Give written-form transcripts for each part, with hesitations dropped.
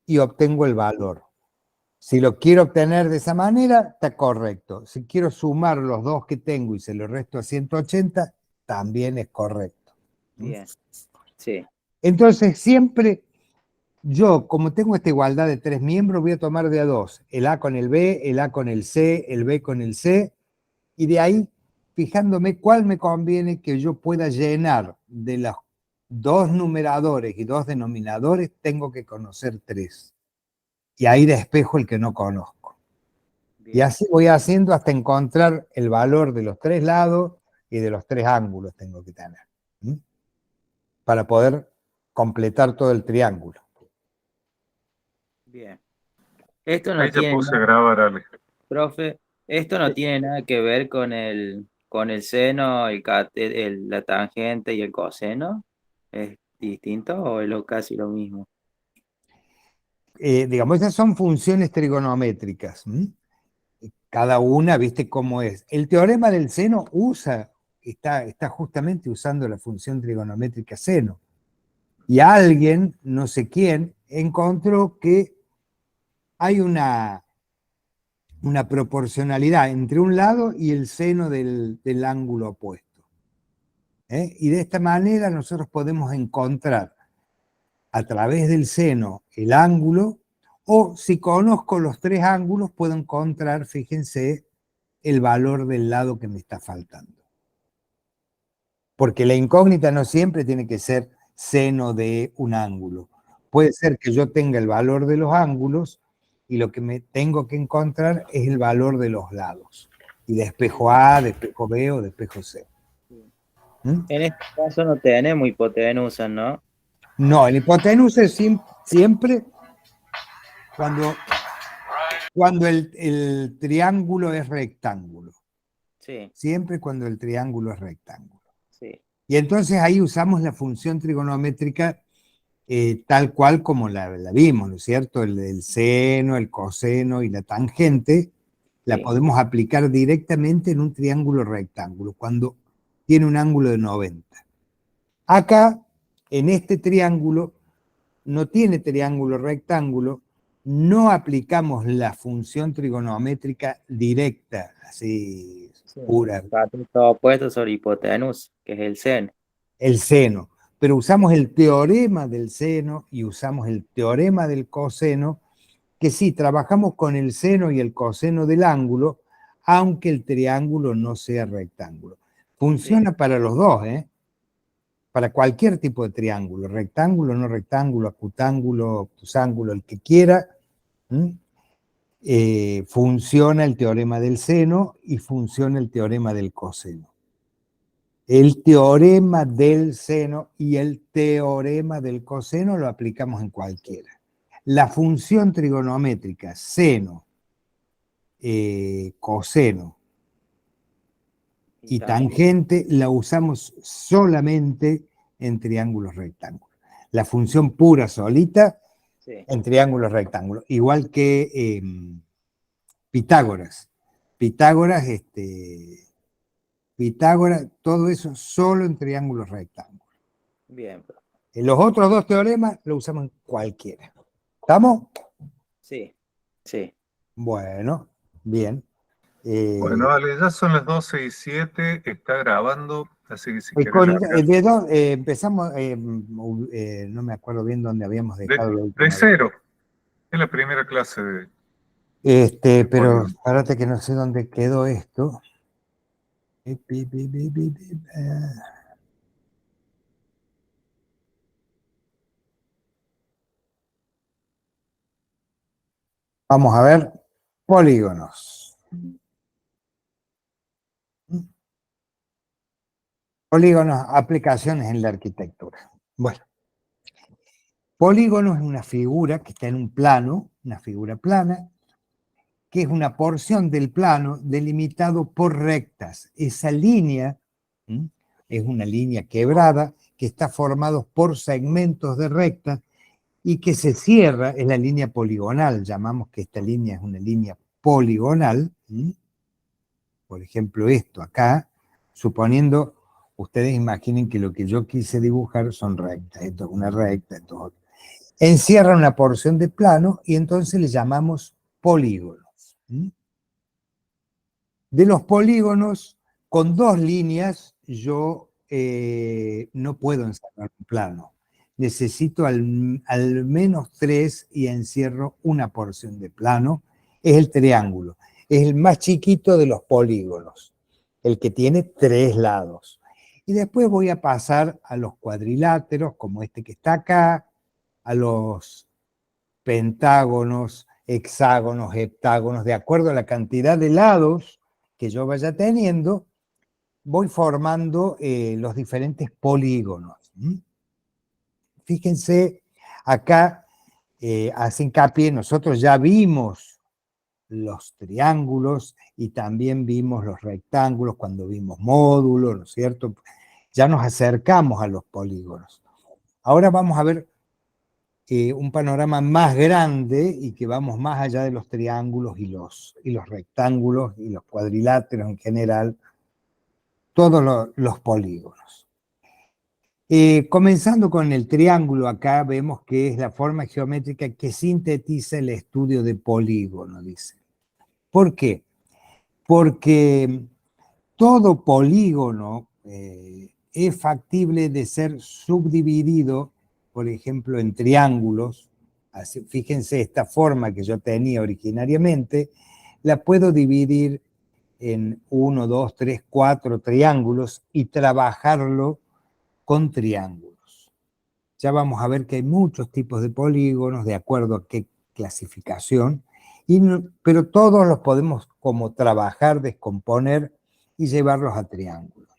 y obtengo el valor. Si lo quiero obtener de esa manera, está correcto. Si quiero sumar los dos que tengo y se los resto a 180, también es correcto. Bien, sí. Entonces, siempre yo, como tengo esta igualdad de 3 miembros, voy a tomar de a 2. El A con el B, el A con el C, el B con el C, y de ahí, fijándome cuál me conviene que yo pueda llenar de los 2 numeradores y 2 denominadores, tengo que conocer 3. Y ahí despejo el que no conozco. Bien. Y así voy haciendo hasta encontrar el valor de los 3 lados y de los 3 ángulos tengo que tener. ¿Sí? Para poder completar todo el triángulo. Bien. Esto no Ahí ya tiene puse a nada, grabar, Ale. profe, esto no tiene nada que ver con el seno, la tangente y el coseno. ¿Es distinto o es casi lo mismo? Digamos, esas son funciones trigonométricas. ¿Sí? Cada una, viste cómo es. El teorema del seno está justamente usando la función trigonométrica seno. Y alguien, no sé quién, encontró que hay una proporcionalidad entre un lado y el seno del ángulo opuesto. Y de esta manera nosotros podemos encontrar a través del seno el ángulo, o si conozco los 3 ángulos, puedo encontrar, fíjense, el valor del lado que me está faltando. Porque la incógnita no siempre tiene que ser seno de un ángulo. Puede ser que yo tenga el valor de los ángulos y lo que me tengo que encontrar es el valor de los lados. Y despejo A, despejo B o despejo C. ¿Mm? En este caso no tenemos hipotenusa, ¿no? No, el hipotenusa es siempre cuando el triángulo es rectángulo. Sí, Siempre cuando el triángulo es rectángulo. sí. Y entonces ahí usamos la función trigonométrica tal cual como la vimos, ¿no es cierto? El seno, el coseno y la tangente, la Sí. podemos aplicar directamente en un triángulo rectángulo, cuando tiene un ángulo de 90. Acá, en este triángulo, no tiene triángulo rectángulo, no aplicamos la función trigonométrica directa, así Sí. pura, Cateto opuesto sobre hipotenusa, que es el seno. el seno, pero usamos el teorema del seno y usamos el teorema del coseno, que sí, trabajamos con el seno y el coseno del ángulo, aunque el triángulo no sea rectángulo. Funciona para los dos, para cualquier tipo de triángulo, rectángulo, no rectángulo, acutángulo, obtusángulo, el que quiera. Funciona el teorema del seno y funciona el teorema del coseno. El teorema del seno y el teorema del coseno lo aplicamos en cualquiera. La función trigonométrica seno, coseno y tangente la usamos solamente en triángulos rectángulos. La función pura solita en triángulos rectángulos. Igual que Pitágoras. Pitágoras, todo eso solo en triángulos rectángulos. Bien. Los otros 2 teoremas lo usamos en cualquiera. ¿Estamos? Sí, sí. Bueno, bien. Bueno, Ale, ya son las 12:07, está grabando, así que si querés largar. ¿De dónde empezamos? No me acuerdo bien dónde habíamos dejado la última De vez. cero. Es la primera clase de Pero polígono. espérate que no sé dónde quedó esto. Vamos a ver, polígonos. Polígonos, aplicaciones en la arquitectura. Bueno, polígono es una figura que está en un plano, una figura plana, que es una porción del plano delimitado por rectas. Esa línea es una línea quebrada que está formada por segmentos de rectas y que se cierra, es la línea poligonal, llamamos que esta línea es una línea poligonal. Por ejemplo, esto acá, suponiendo, ustedes imaginen que lo que yo quise dibujar son rectas, esto es una recta, esto es otra. encierra una porción de plano y entonces le llamamos polígonos. De los polígonos, con 2 líneas, yo no puedo encerrar un plano. Necesito al menos 3 y encierro una porción de plano. Es el triángulo. Es el más chiquito de los polígonos, el que tiene 3 lados. Y después voy a pasar a los cuadriláteros, como este que está acá, a los pentágonos, hexágonos, heptágonos, de acuerdo a la cantidad de lados que yo vaya teniendo, voy formando los diferentes polígonos. Fíjense, acá hace hincapié, nosotros ya vimos los triángulos y también vimos los rectángulos cuando vimos módulos, ¿no es cierto? Ya nos acercamos a los polígonos. Ahora vamos a ver un panorama más grande y que vamos más allá de los triángulos y los rectángulos y los cuadriláteros en general, todos los polígonos. Comenzando con el triángulo, acá vemos que es la forma geométrica que sintetiza el estudio de polígono, dice. ¿Por qué? Porque todo polígono es factible de ser subdividido, por ejemplo, en triángulos. Así, fíjense, esta forma que yo tenía originariamente, la puedo dividir en 1, 2, 3, 4 triángulos y trabajarlo con triángulos. Ya vamos a ver que hay muchos tipos de polígonos, de acuerdo a qué clasificación, pero todos los podemos como trabajar, descomponer y llevarlos a triángulos.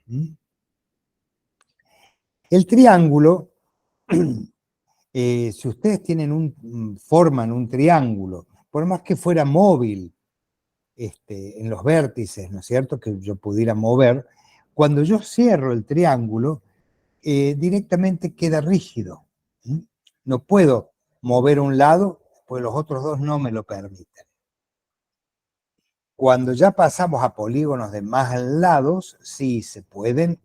El triángulo, si ustedes forman un triángulo, por más que fuera móvil en los vértices, ¿no es cierto?, que yo pudiera mover, cuando yo cierro el triángulo, directamente queda rígido. No puedo mover un lado, pues los otros dos no me lo permiten. Cuando ya pasamos a polígonos de más lados, sí se pueden,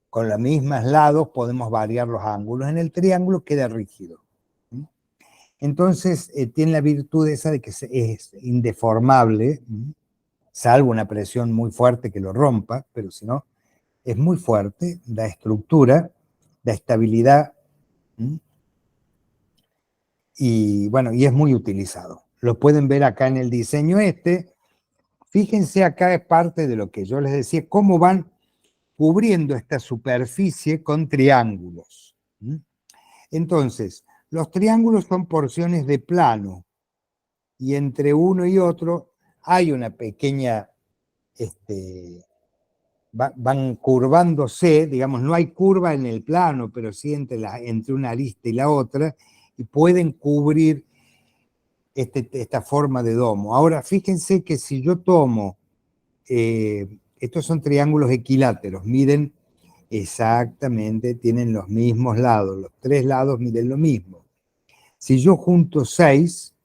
con los mismos lados podemos variar los ángulos. En el triángulo queda rígido. Entonces tiene la virtud esa de que es indeformable, salvo una presión muy fuerte que lo rompa, pero si no, es muy fuerte, da estructura, da estabilidad, y bueno, y es muy utilizado. Lo pueden ver acá en el diseño Fíjense, acá es parte de lo que yo les decía, cómo van cubriendo esta superficie con triángulos. Entonces, los triángulos son porciones de plano y entre uno y otro hay una pequeña, van curvándose, digamos, no hay curva en el plano, pero sí entre una arista y la otra, y pueden cubrir esta forma de domo. Ahora, fíjense que si yo tomo, estos son triángulos equiláteros, miren exactamente, tienen los mismos lados, los 3 lados miden lo mismo. Si yo junto 6,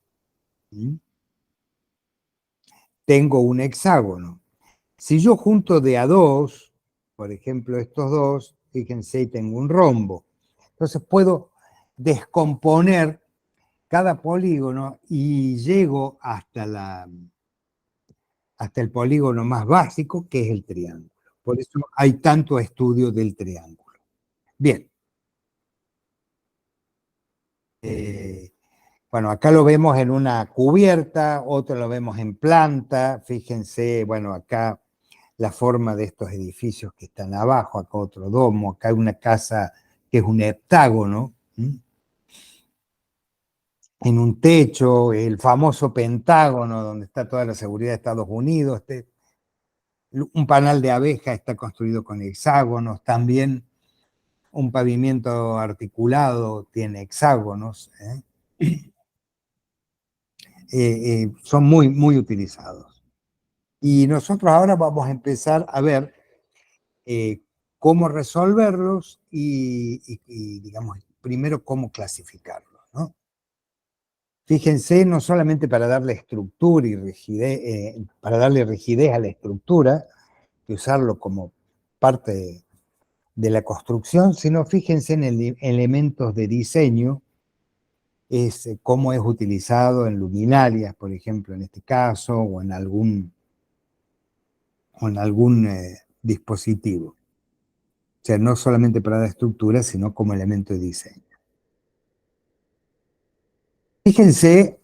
tengo un hexágono. Si yo junto de a 2, por ejemplo estos dos, fíjense, tengo un rombo. Entonces puedo descomponer cada polígono y llego hasta el polígono más básico, que es el triángulo. Por eso hay tanto estudio del triángulo. Bien. Bueno, acá lo vemos en una cubierta, otro lo vemos en planta. Fíjense, bueno, acá la forma de estos edificios que están abajo, acá otro domo, acá hay una casa que es un heptágono, en un techo, el famoso Pentágono, donde está toda la seguridad de Estados Unidos, un panal de abeja está construido con hexágonos, también un pavimento articulado tiene hexágonos, son muy, muy utilizados. Y nosotros ahora vamos a empezar a ver cómo resolverlos y, digamos, primero cómo clasificarlos, ¿no? Fíjense, no solamente para darle estructura y rigidez, para darle rigidez a la estructura, que usarlo como parte de la construcción, sino fíjense en elementos de diseño, es cómo es utilizado en luminarias, por ejemplo, en este caso, o en algún dispositivo. O sea, no solamente para la estructura, sino como elemento de diseño. Fíjense,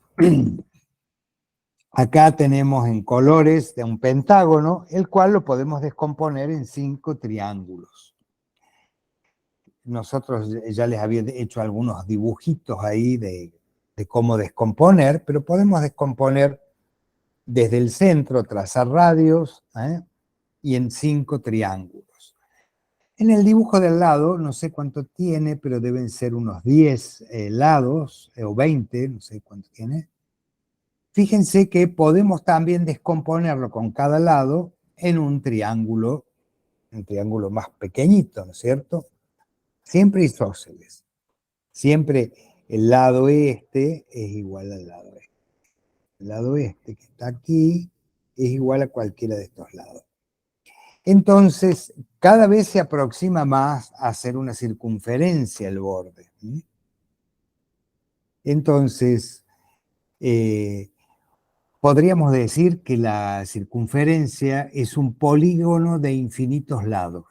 acá tenemos en colores de un pentágono, el cual lo podemos descomponer en 5 triángulos. Nosotros ya les había hecho algunos dibujitos ahí de cómo descomponer, pero podemos descomponer desde el centro, trazar radios, y en 5 triángulos. En el dibujo del lado, no sé cuánto tiene, pero deben ser unos 10 lados, o 20, no sé cuánto tiene. Fíjense que podemos también descomponerlo con cada lado en un triángulo más pequeñito, ¿no es cierto? Siempre isósceles. Siempre el lado este es igual al lado este. El lado este que está aquí es igual a cualquiera de estos lados. Entonces, cada vez se aproxima más a hacer una circunferencia el borde. Entonces, podríamos decir que la circunferencia es un polígono de infinitos lados.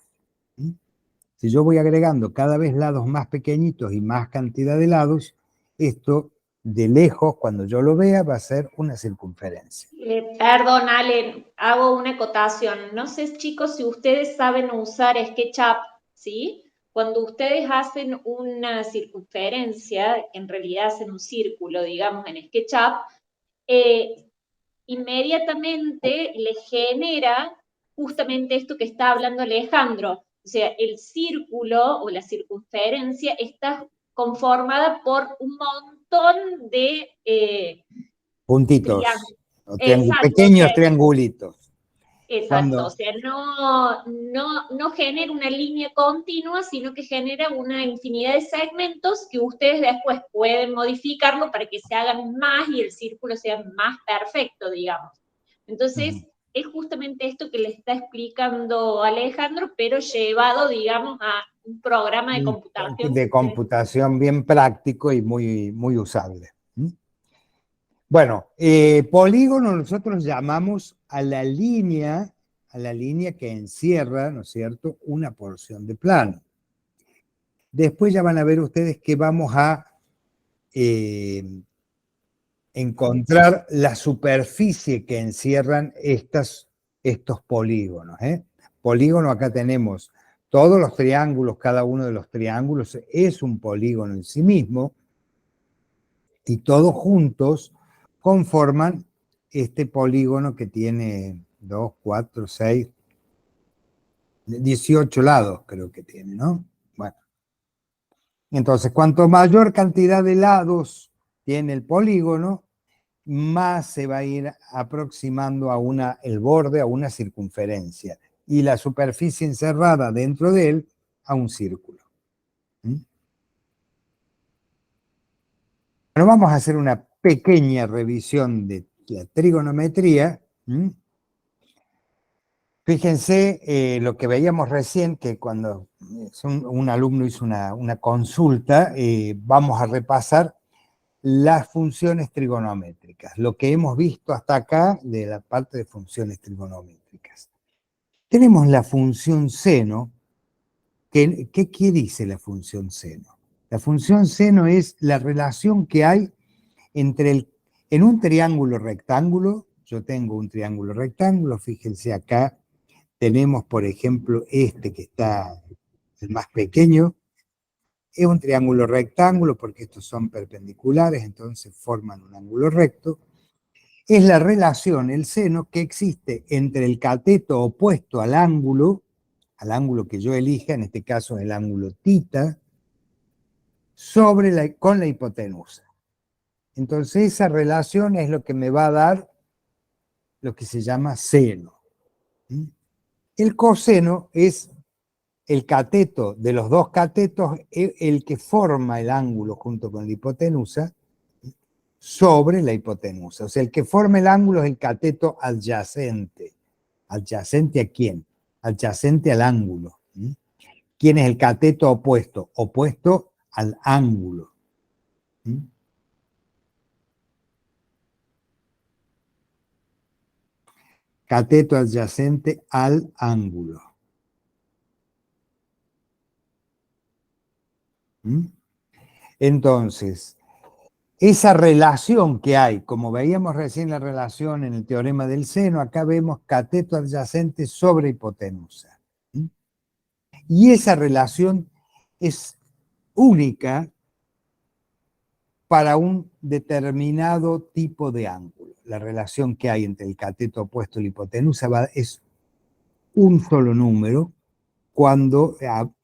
Si yo voy agregando cada vez lados más pequeñitos y más cantidad de lados, esto de lejos, cuando yo lo vea, va a ser una circunferencia. Perdón, Ale, hago una acotación. No sé, chicos, si ustedes saben usar SketchUp, ¿sí? Cuando ustedes hacen una circunferencia, en realidad hacen un círculo, digamos, en SketchUp, inmediatamente le genera justamente esto que está hablando Alejandro. O sea, el círculo o la circunferencia está conformada por un montón de puntitos, o pequeños triangulitos. Exacto, o sea, no genera una línea continua, sino que genera una infinidad de segmentos que ustedes después pueden modificarlo para que se hagan más y el círculo sea más perfecto, digamos. Entonces, es justamente esto que le está explicando Alejandro, pero llevado, digamos, a un programa de computación. De computación bien práctico y muy, muy usable. Bueno, polígono nosotros llamamos a la línea que encierra, ¿no es cierto?, una porción de plano. Después ya van a ver ustedes que vamos a encontrar la superficie que encierran estos polígonos. Polígono, acá tenemos todos los triángulos, cada uno de los triángulos es un polígono en sí mismo, y todos juntos conforman este polígono que tiene 2, 4, 6, 18 lados creo que tiene, ¿no? Bueno. Entonces, cuanto mayor cantidad de lados tiene el polígono, más se va a ir aproximando a el borde, a una circunferencia, y la superficie encerrada dentro de él a un círculo. Bueno, vamos a hacer una pequeña revisión de la trigonometría. Fíjense lo que veíamos recién, que cuando un alumno hizo una consulta, vamos a repasar las funciones trigonométricas, lo que hemos visto hasta acá de la parte de funciones trigonométricas. Tenemos la función seno. ¿Qué dice la función seno? La función seno es la relación que hay en un triángulo rectángulo. Yo tengo un triángulo rectángulo, fíjense acá, tenemos por ejemplo este que está el más pequeño, es un triángulo rectángulo porque estos son perpendiculares, entonces forman un ángulo recto. Es la relación, el seno, que existe entre el cateto opuesto al ángulo que yo elija, en este caso el ángulo θ, con la hipotenusa. Entonces esa relación es lo que me va a dar lo que se llama seno. El coseno es el cateto de los dos catetos, el que forma el ángulo junto con la hipotenusa sobre la hipotenusa. O sea, el que forma el ángulo es el cateto adyacente. ¿Adyacente a quién? Adyacente al ángulo. ¿Quién es el cateto opuesto? Opuesto al ángulo. ¿Mm? Cateto adyacente al ángulo. ¿Mm? Entonces, esa relación que hay, como veíamos recién la relación en el teorema del seno, acá vemos cateto adyacente sobre hipotenusa. ¿Mm? Y esa relación es única para un determinado tipo de ángulo. La relación que hay entre el cateto opuesto y la hipotenusa es un solo número cuando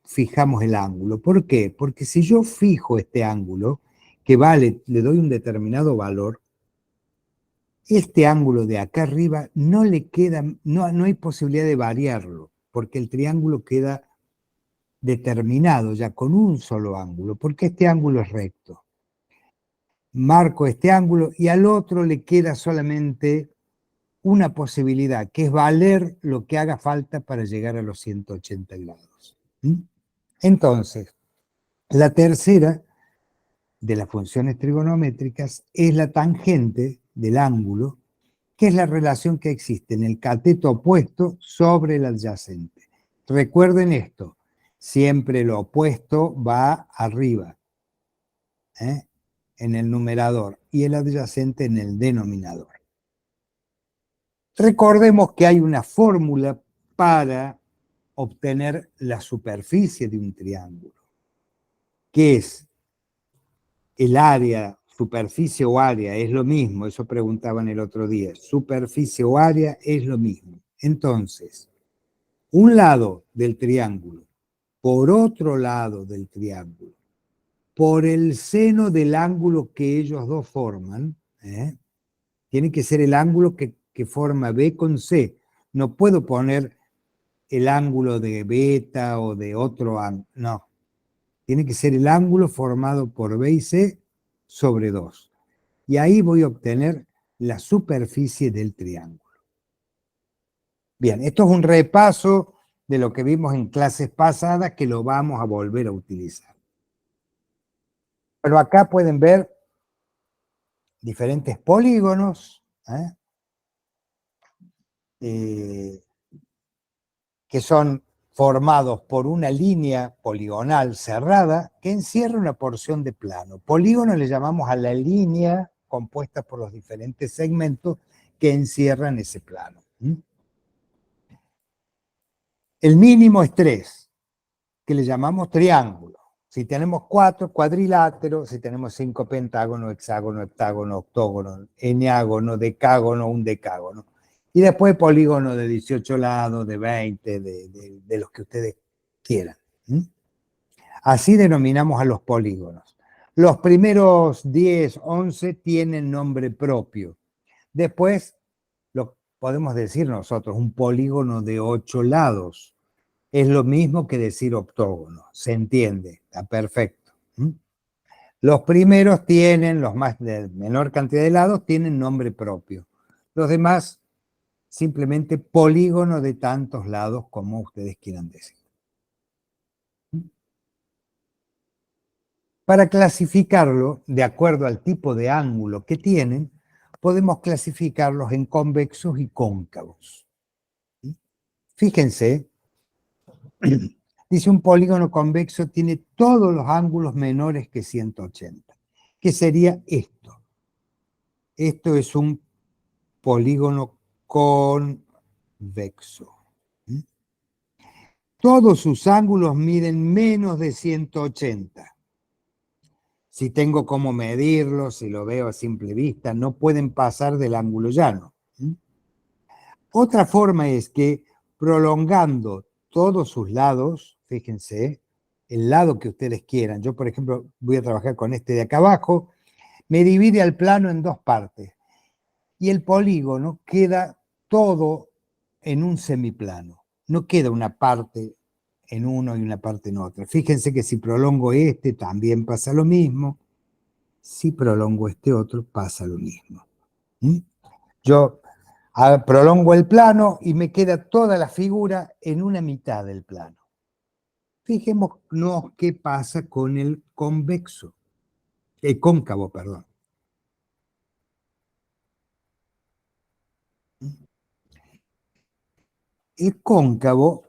fijamos el ángulo. ¿Por qué? Porque si yo fijo este ángulo, que vale, le doy un determinado valor, este ángulo de acá arriba no le queda, no hay posibilidad de variarlo, porque el triángulo queda determinado ya con un solo ángulo, porque este ángulo es recto. Marco este ángulo y al otro le queda solamente una posibilidad, que es valer lo que haga falta para llegar a los 180 grados. ¿Mm? Entonces, la tercera de las funciones trigonométricas es la tangente del ángulo, que es la relación que existe en el cateto opuesto sobre el adyacente. Recuerden esto, siempre lo opuesto va arriba, en el numerador, y el adyacente en el denominador. Recordemos que hay una fórmula para obtener la superficie de un triángulo, que es el área, superficie o área, es lo mismo, eso preguntaban el otro día, superficie o área es lo mismo. Entonces, un lado del triángulo, por otro lado del triángulo, por el seno del ángulo que ellos dos forman, tiene que ser el ángulo que forma B con C. No puedo poner el ángulo de beta o de otro ángulo, no. Tiene que ser el ángulo formado por B y C sobre 2. Y ahí voy a obtener la superficie del triángulo. Bien, esto es un repaso de lo que vimos en clases pasadas que lo vamos a volver a utilizar. Pero acá pueden ver diferentes polígonos, que son formados por una línea poligonal cerrada que encierra una porción de plano. Polígono le llamamos a la línea compuesta por los diferentes segmentos que encierran ese plano. El mínimo es 3, que le llamamos triángulo. Si tenemos 4, cuadrilátero. Si tenemos 5, pentágono, hexágono, heptágono, octógono, eneágono, decágono, un decágono. Y después polígono de 18 lados, de 20, de los que ustedes quieran. Así denominamos a los polígonos. Los primeros 10, 11 tienen nombre propio. Después lo podemos decir nosotros, un polígono de 8 lados. Es lo mismo que decir octógono, se entiende, está perfecto. Los primeros tienen, los más de menor cantidad de lados, tienen nombre propio. Los demás, simplemente polígono de tantos lados como ustedes quieran decir. Para clasificarlo, de acuerdo al tipo de ángulo que tienen, podemos clasificarlos en convexos y cóncavos. Fíjense, dice un polígono convexo tiene todos los ángulos menores que 180. ¿Qué sería esto? Esto es un polígono convexo. Todos sus ángulos miden menos de 180. Si tengo cómo medirlo, si lo veo a simple vista, no pueden pasar del ángulo llano. Otra forma es que prolongando todos sus lados, fíjense, el lado que ustedes quieran. Yo, por ejemplo, voy a trabajar con este de acá abajo, me divide al plano en dos partes. Y el polígono queda todo en un semiplano. No queda una parte en uno y una parte en otra. Fíjense que si prolongo este, también pasa lo mismo. Si prolongo este otro, pasa lo mismo. Yo prolongo el plano y me queda toda la figura en una mitad del plano. Fijémonos qué pasa con el convexo, el cóncavo, perdón. El cóncavo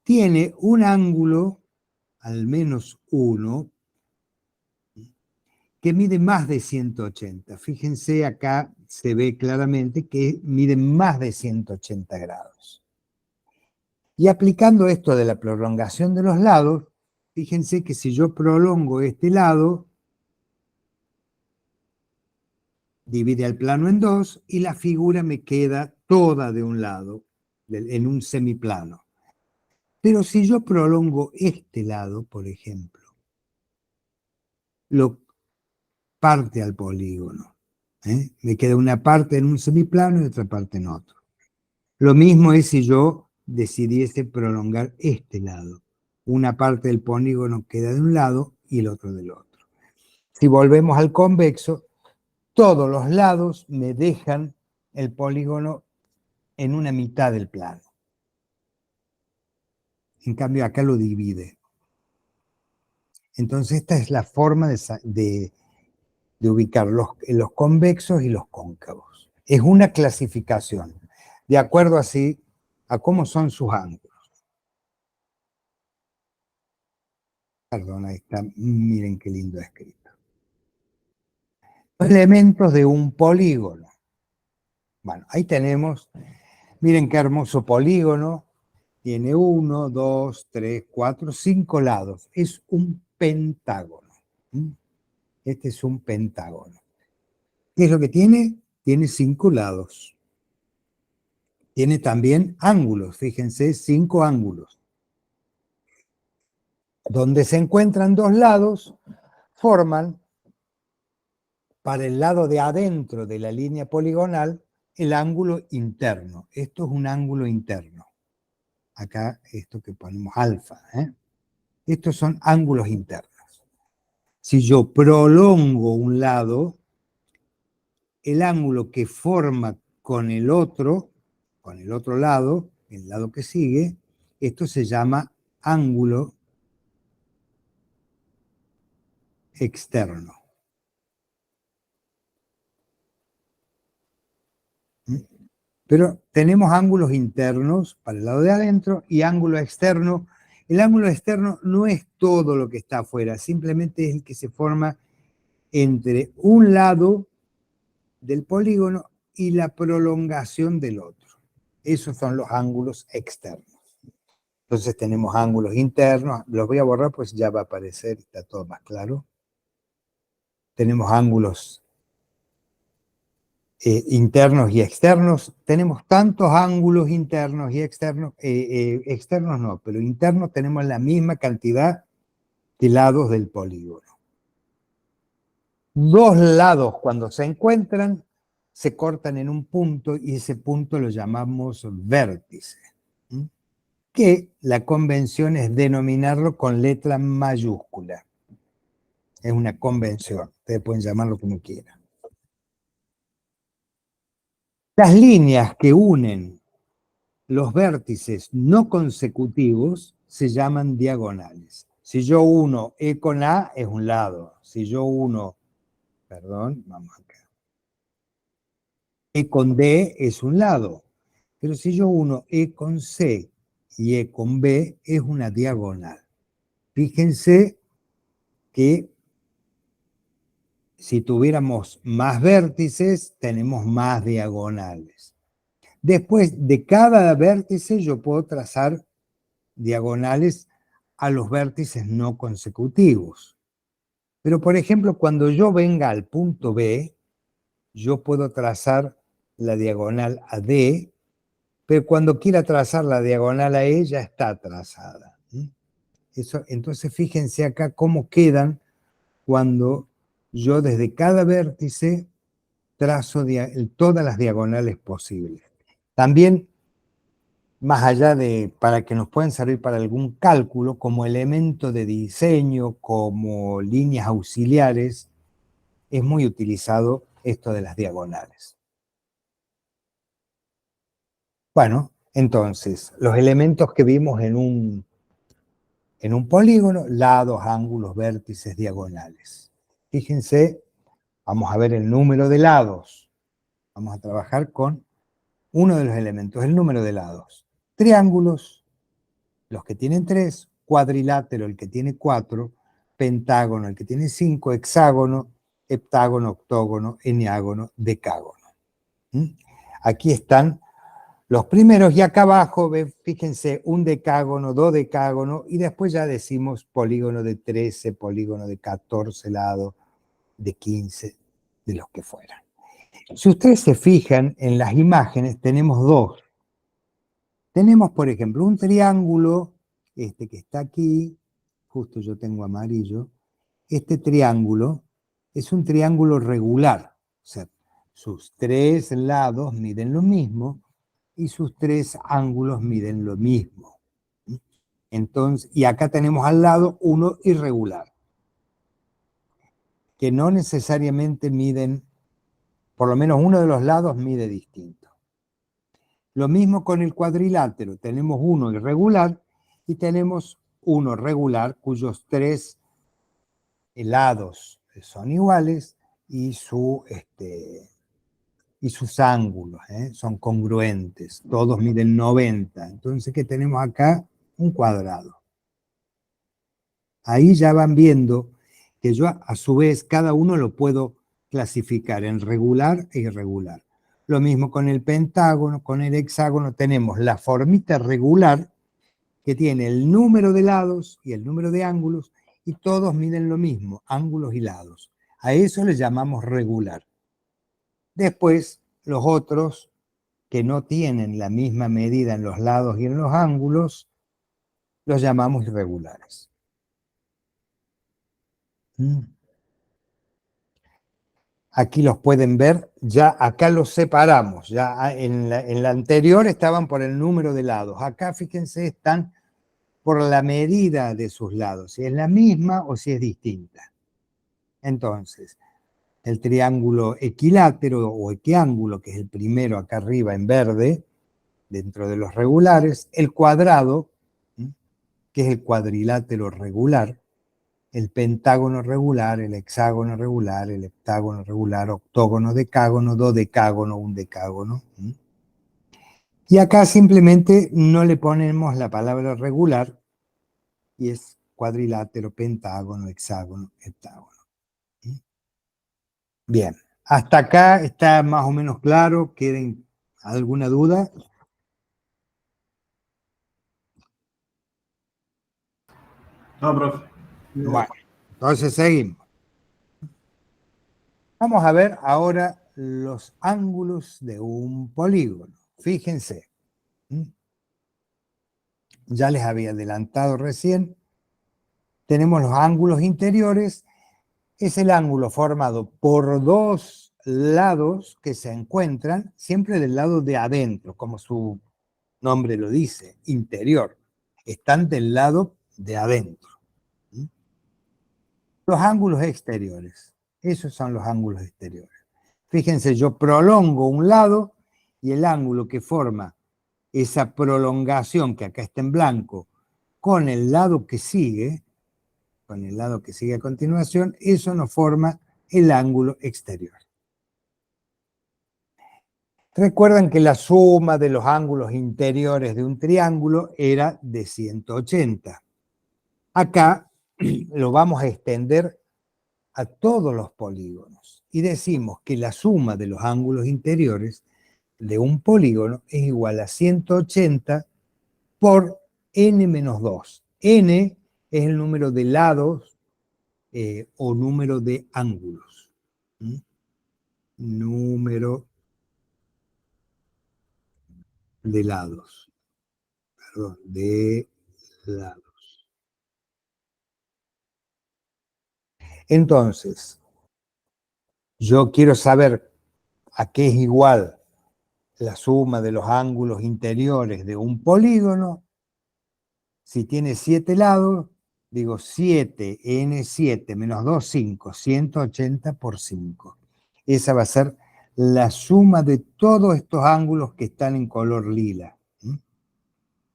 tiene un ángulo, al menos uno, que mide más de 180. Fíjense, acá se ve claramente que mide más de 180 grados. Y aplicando esto de la prolongación de los lados, fíjense que si yo prolongo este lado, divide el plano en dos y la figura me queda toda de un lado, en un semiplano. Pero si yo prolongo este lado, por ejemplo, lo parte al polígono. Me queda una parte en un semiplano y otra parte en otro. Lo mismo es si yo decidiese prolongar este lado. Una parte del polígono queda de un lado y el otro del otro. Si volvemos al convexo, todos los lados me dejan el polígono en una mitad del plano. En cambio, acá lo divide. Entonces, esta es la forma de ubicar los convexos y los cóncavos. Es una clasificación, de acuerdo así a cómo son sus ángulos. Perdón, ahí está, miren qué lindo escrito. Los elementos de un polígono. Bueno, ahí tenemos, miren qué hermoso polígono. Tiene 1, 2, 3, 4, 5 lados. Es un pentágono. Este es un pentágono. ¿Qué es lo que tiene? Tiene 5 lados. Tiene también ángulos, fíjense, 5 ángulos. Donde se encuentran dos lados, forman, para el lado de adentro de la línea poligonal, el ángulo interno. Esto es un ángulo interno. Acá, esto que ponemos alfa. Estos son ángulos internos. Si yo prolongo un lado, el ángulo que forma con el otro lado, el lado que sigue, esto se llama ángulo externo. Pero tenemos ángulos internos para el lado de adentro y ángulo externo. El ángulo externo no es todo lo que está afuera, simplemente es el que se forma entre un lado del polígono y la prolongación del otro. Esos son los ángulos externos. Entonces tenemos ángulos internos, los voy a borrar pues ya va a aparecer, está todo más claro. Tenemos ángulos internos y externos. Tenemos tantos ángulos internos y externos, externos no, pero internos tenemos la misma cantidad de lados del polígono. Dos lados cuando se encuentran se cortan en un punto y ese punto lo llamamos vértice, que la convención es denominarlo con letra mayúscula. Es una convención, ustedes pueden llamarlo como quieran. Las líneas que unen los vértices no consecutivos se llaman diagonales. Si yo uno E con A es un lado. Si yo uno, perdón, vamos acá. E con D es un lado. Pero si yo uno E con C y E con B es una diagonal. Fíjense que si tuviéramos más vértices, tenemos más diagonales. Después de cada vértice yo puedo trazar diagonales a los vértices no consecutivos. Pero, por ejemplo, cuando yo venga al punto B, yo puedo trazar la diagonal a D, pero cuando quiera trazar la diagonal a E ya está trazada. Eso, entonces, fíjense acá cómo quedan cuando yo desde cada vértice trazo todas las diagonales posibles. También, más allá de, para que nos puedan servir para algún cálculo, como elemento de diseño, como líneas auxiliares, es muy utilizado esto de las diagonales. Bueno, entonces, los elementos que vimos en En un polígono, lados, ángulos, vértices, diagonales. Fíjense, vamos a ver el número de lados. Vamos a trabajar con uno de los elementos, el número de lados. Triángulos, los que tienen 3, cuadrilátero, el que tiene 4, pentágono, el que tiene 5, hexágono, heptágono, octógono, eneágono, decágono. Aquí están los primeros, y acá abajo, fíjense, un decágono, dodecágono, y después ya decimos polígono de 13, polígono de 14 lados, de 15, de los que fueran. Si ustedes se fijan en las imágenes, tenemos dos. Tenemos, por ejemplo, un triángulo, este que está aquí, justo yo tengo amarillo. Este triángulo es un triángulo regular, o sea, sus 3 lados miden lo mismo y sus 3 ángulos miden lo mismo. Entonces, y acá tenemos al lado uno irregular, que no necesariamente miden, por lo menos uno de los lados mide distinto. Lo mismo con el cuadrilátero, tenemos uno irregular y tenemos uno regular cuyos 3 lados son iguales y, sus ángulos son congruentes, todos miden 90. Entonces, ¿qué tenemos acá? Un cuadrado. Ahí ya van viendo que yo a su vez cada uno lo puedo clasificar en regular e irregular. Lo mismo con el pentágono, con el hexágono, tenemos la formita regular que tiene el número de lados y el número de ángulos y todos miden lo mismo, ángulos y lados. A eso le llamamos regular. Después, los otros que no tienen la misma medida en los lados y en los ángulos, los llamamos irregulares. Aquí los pueden ver, ya acá los separamos, ya en la anterior estaban por el número de lados, acá fíjense están por la medida de sus lados, si es la misma o si es distinta. Entonces, el triángulo equilátero o equiángulo, que es el primero acá arriba en verde, dentro de los regulares, el cuadrado, que es el cuadrilátero regular, el pentágono regular, el hexágono regular, el heptágono regular, octógono, decágono, dodecágono, un decágono. Y acá simplemente no le ponemos la palabra regular y es cuadrilátero, pentágono, hexágono, heptágono. Bien, hasta acá está más o menos claro. ¿Queden alguna duda? No, profe. Bueno, entonces seguimos. Vamos a ver ahora los ángulos de un polígono. Fíjense. Ya les había adelantado recién. Tenemos los ángulos interiores. Es el ángulo formado por dos lados que se encuentran siempre del lado de adentro, como su nombre lo dice, interior. Están del lado de adentro. Los ángulos exteriores. Esos son los ángulos exteriores. Fíjense, yo prolongo un lado y el ángulo que forma esa prolongación que acá está en blanco con el lado que sigue, a continuación, eso nos forma el ángulo exterior. Recuerdan que la suma de los ángulos interiores de un triángulo era de 180. Acá lo vamos a extender a todos los polígonos y decimos que la suma de los ángulos interiores de un polígono es igual a 180 por n menos 2. N es el número de lados o número de ángulos. Número de lados. Perdón, de lados. Entonces, yo quiero saber a qué es igual la suma de los ángulos interiores de un polígono. Si tiene 7 lados, digo 7n7 menos 2, 5, 180 por 5. Esa va a ser la suma de todos estos ángulos que están en color lila.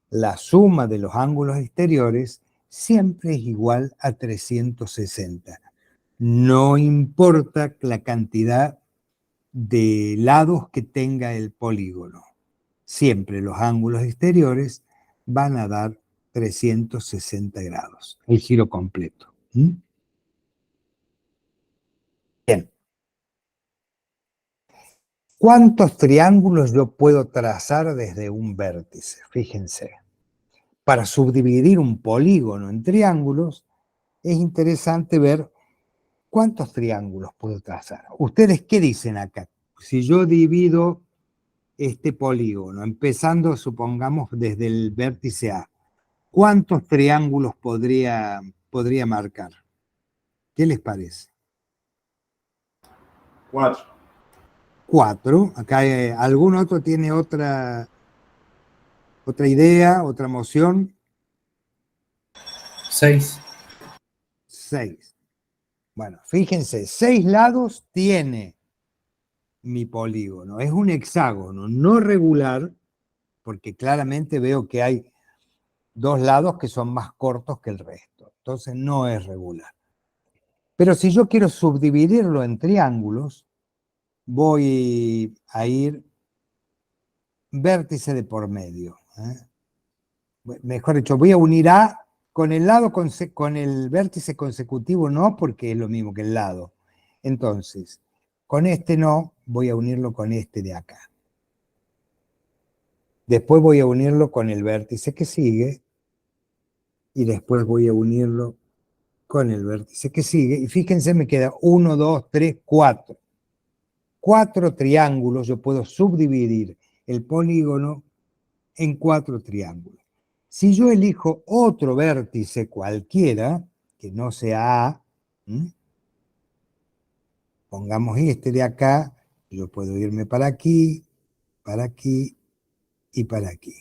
La suma de los ángulos exteriores siempre es igual a 360. No importa la cantidad de lados que tenga el polígono. Siempre los ángulos exteriores van a dar 360 grados, el giro completo. Bien. ¿Cuántos triángulos yo puedo trazar desde un vértice? Fíjense. Para subdividir un polígono en triángulos, es interesante ver cuántos triángulos puedo trazar. ¿Ustedes qué dicen acá? Si yo divido este polígono, empezando, supongamos, desde el vértice A, ¿cuántos triángulos podría marcar? ¿Qué les parece? 4. 4. Acá algún otro tiene otra idea, otra moción. 6. 6. Bueno, fíjense, 6 lados tiene mi polígono. Es un hexágono no regular, porque claramente veo que hay 2 lados que son más cortos que el resto. Entonces no es regular. Pero si yo quiero subdividirlo en triángulos, voy a ir vértice de por medio. Mejor dicho, voy a unir A con el lado con el vértice consecutivo, no, porque es lo mismo que el lado. Entonces, con este no, voy a unirlo con este de acá. Después voy a unirlo con el vértice que sigue, y después voy a unirlo con el vértice que sigue, y fíjense, me queda 1, 2, 3, 4. 4 triángulos, yo puedo subdividir el polígono en 4 triángulos. Si yo elijo otro vértice cualquiera, que no sea A, pongamos este de acá, yo puedo irme para aquí y para aquí.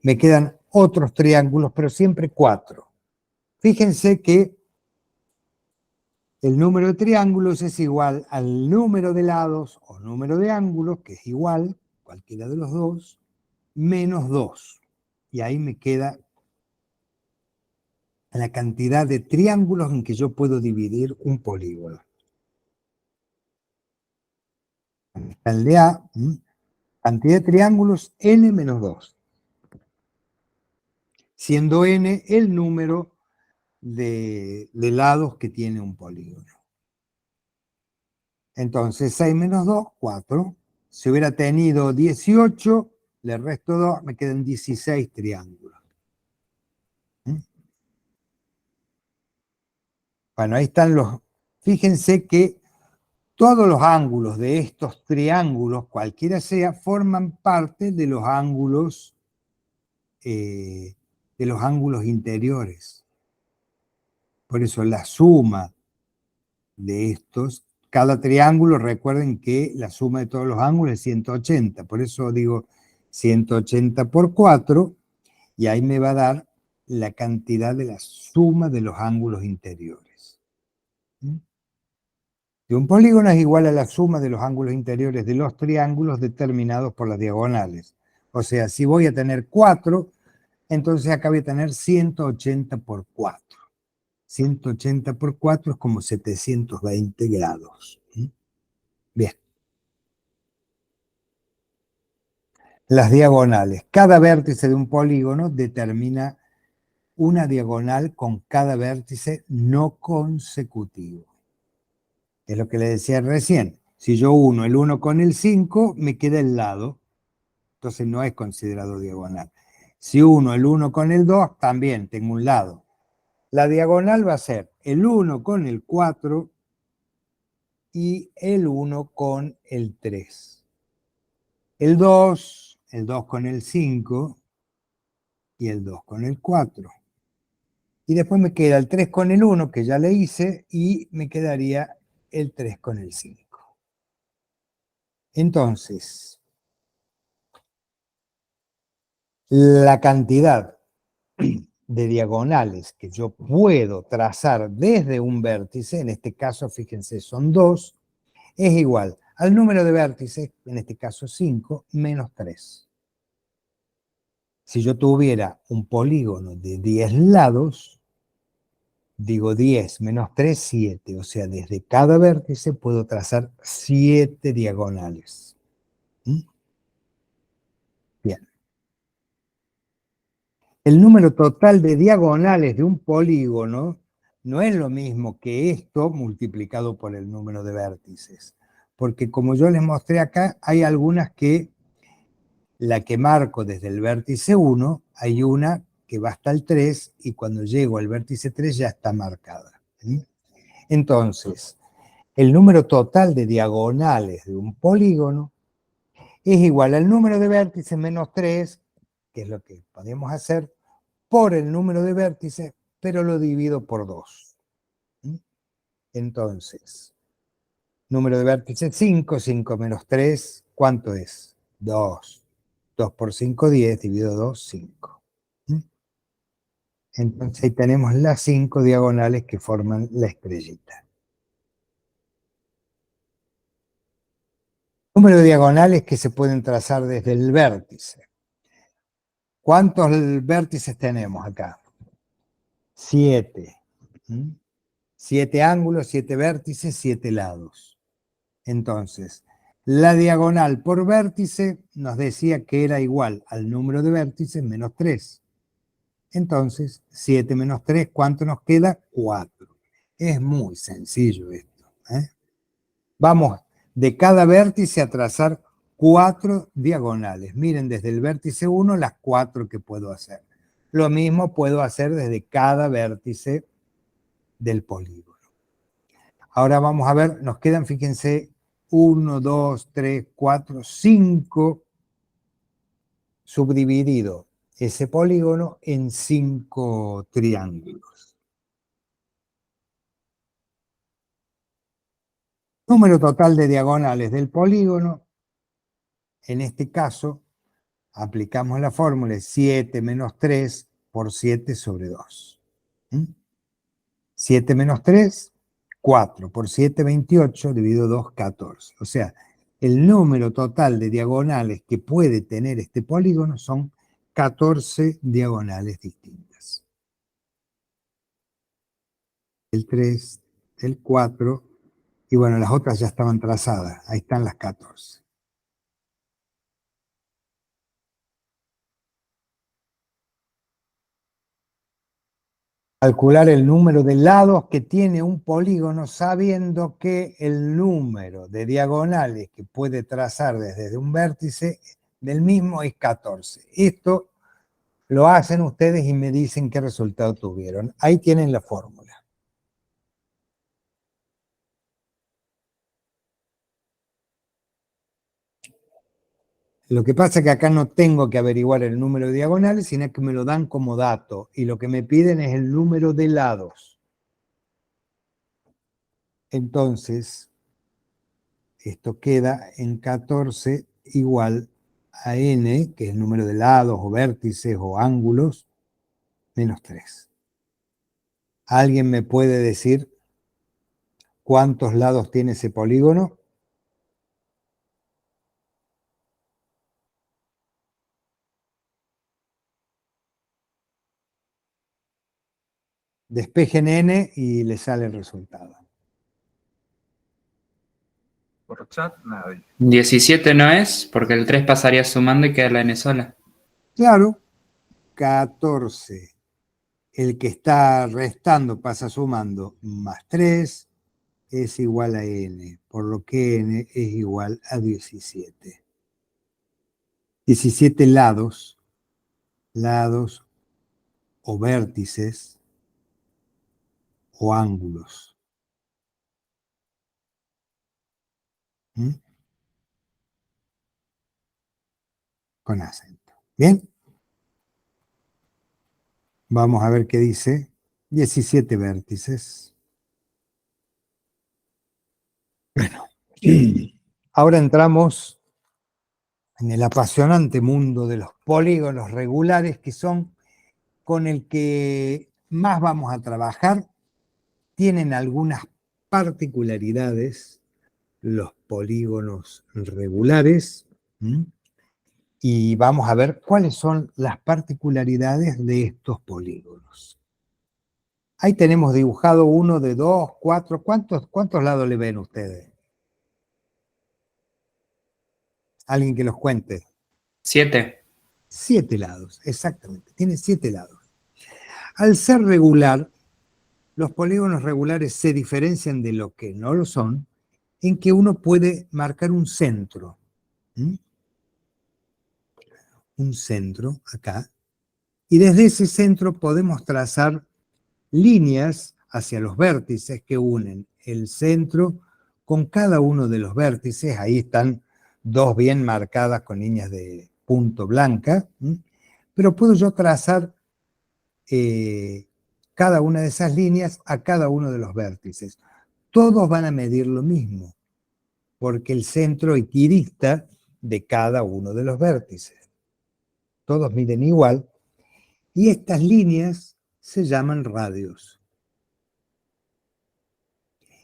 Me quedan otros triángulos, pero siempre 4. Fíjense que el número de triángulos es igual al número de lados o número de ángulos, que es igual, cualquiera de los dos, menos 2. Y ahí me queda la cantidad de triángulos en que yo puedo dividir un polígono. El de A, cantidad de triángulos, n menos 2. Siendo n el número de lados que tiene un polígono. Entonces, 6 menos 2, 4. Si hubiera tenido 18, le resto 2, me quedan 16 triángulos. Bueno, ahí están los... Fíjense que todos los ángulos de estos triángulos, cualquiera sea, forman parte de los ángulos interiores. Por eso la suma de estos, cada triángulo, recuerden que la suma de todos los ángulos es 180. Por eso digo 180 por 4, y ahí me va a dar la cantidad de la suma de los ángulos interiores. Y un polígono es igual a la suma de los ángulos interiores de los triángulos determinados por las diagonales. O sea, si voy a tener 4, entonces acá voy a tener 180 por 4. 180 por 4 es como 720 grados. Bien. Las diagonales. Cada vértice de un polígono determina una diagonal con cada vértice no consecutivo. Es lo que le decía recién. Si yo uno el 1 con el 5, me queda el lado. Entonces no es considerado diagonal. Si uno el 1 con el 2, también tengo un lado. La diagonal va a ser el 1 con el 4 y el 1 con el 3. El 2 con el 5 y el 2 con el 4. Y después me queda el 3 con el 1, que ya le hice, y me quedaría el 3 con el 5. Entonces, la cantidad de diagonales que yo puedo trazar desde un vértice, en este caso, fíjense, son 2, es igual al número de vértices, en este caso 5, menos 3. Si yo tuviera un polígono de 10 lados, Digo 10 menos 3, 7. O sea, desde cada vértice puedo trazar 7 diagonales. ¿Mm? Bien. El número total de diagonales de un polígono no es lo mismo que esto multiplicado por el número de vértices. Porque como yo les mostré acá, hay algunas que, la que marco desde el vértice 1, hay una que va hasta el 3 y cuando llego al vértice 3 ya está marcada. ¿Sí? Entonces, el número total de diagonales de un polígono es igual al número de vértices menos 3, que es lo que podemos hacer, por el número de vértices, pero lo divido por 2. Entonces, número de vértices 5, 5 menos 3, ¿cuánto es? 2. 2 por 5, 10, dividido 2, 5. Entonces ahí tenemos las 5 diagonales que forman la estrellita. Número de diagonales que se pueden trazar desde el vértice. ¿Cuántos vértices tenemos acá? 7. 7 ángulos, 7 vértices, 7 lados. Entonces, la diagonal por vértice nos decía que era igual al número de vértices menos 3. Entonces, 7 menos 3, ¿cuánto nos queda? 4. Es muy sencillo esto. Vamos de cada vértice a trazar 4 diagonales. Miren, desde el vértice 1 las 4 que puedo hacer. Lo mismo puedo hacer desde cada vértice del polígono. Ahora vamos a ver, nos quedan, fíjense, 1, 2, 3, 4, 5 subdividido ese polígono en 5 triángulos. Número total de diagonales del polígono, en este caso, aplicamos la fórmula 7 menos 3 por 7 sobre 2. 7 menos 3, 4 por 7, 28, dividido 2, 14. O sea, el número total de diagonales que puede tener este polígono son 14 diagonales distintas. El 3, el 4, y bueno, las otras ya estaban trazadas. Ahí están las 14. Calcular el número de lados que tiene un polígono sabiendo que el número de diagonales que puede trazar desde un vértice del mismo es 14. Esto lo hacen ustedes y me dicen qué resultado tuvieron. Ahí tienen la fórmula. Lo que pasa es que acá no tengo que averiguar el número de diagonales, sino que me lo dan como dato. Y lo que me piden es el número de lados. Entonces, esto queda en 14 igual a n, que es el número de lados o vértices o ángulos, menos 3. ¿Alguien me puede decir cuántos lados tiene ese polígono? Despejen n y le sale el resultado. Por chat, nadie. 17 no es, porque el 3 pasaría sumando y queda la n sola. Claro, 14. El que está restando pasa sumando más 3 es igual a n, por lo que n es igual a 17. 17 lados o vértices o ángulos. Con acento. ¿Bien? Vamos a ver qué dice. 17 vértices. Bueno, ahora entramos en el apasionante mundo de los polígonos regulares, que son con el que más vamos a trabajar. Tienen algunas particularidades los polígonos regulares. Y vamos a ver cuáles son las particularidades de estos polígonos. Ahí tenemos dibujado uno de 2, 4. ¿Cuántos lados le ven ustedes? Alguien que los cuente. 7. 7 lados, exactamente. Tiene 7 lados. Al ser regular, los polígonos regulares se diferencian de lo que no lo son en que uno puede marcar un centro. ¿Mm? Un centro acá. Y desde ese centro podemos trazar líneas hacia los vértices que unen el centro con cada uno de los vértices. Ahí están 2 bien marcadas con líneas de punto blanca. Pero puedo yo trazar cada una de esas líneas a cada uno de los vértices. Todos van a medir lo mismo, porque el centro equidista de cada uno de los vértices. Todos miden igual, y estas líneas se llaman radios.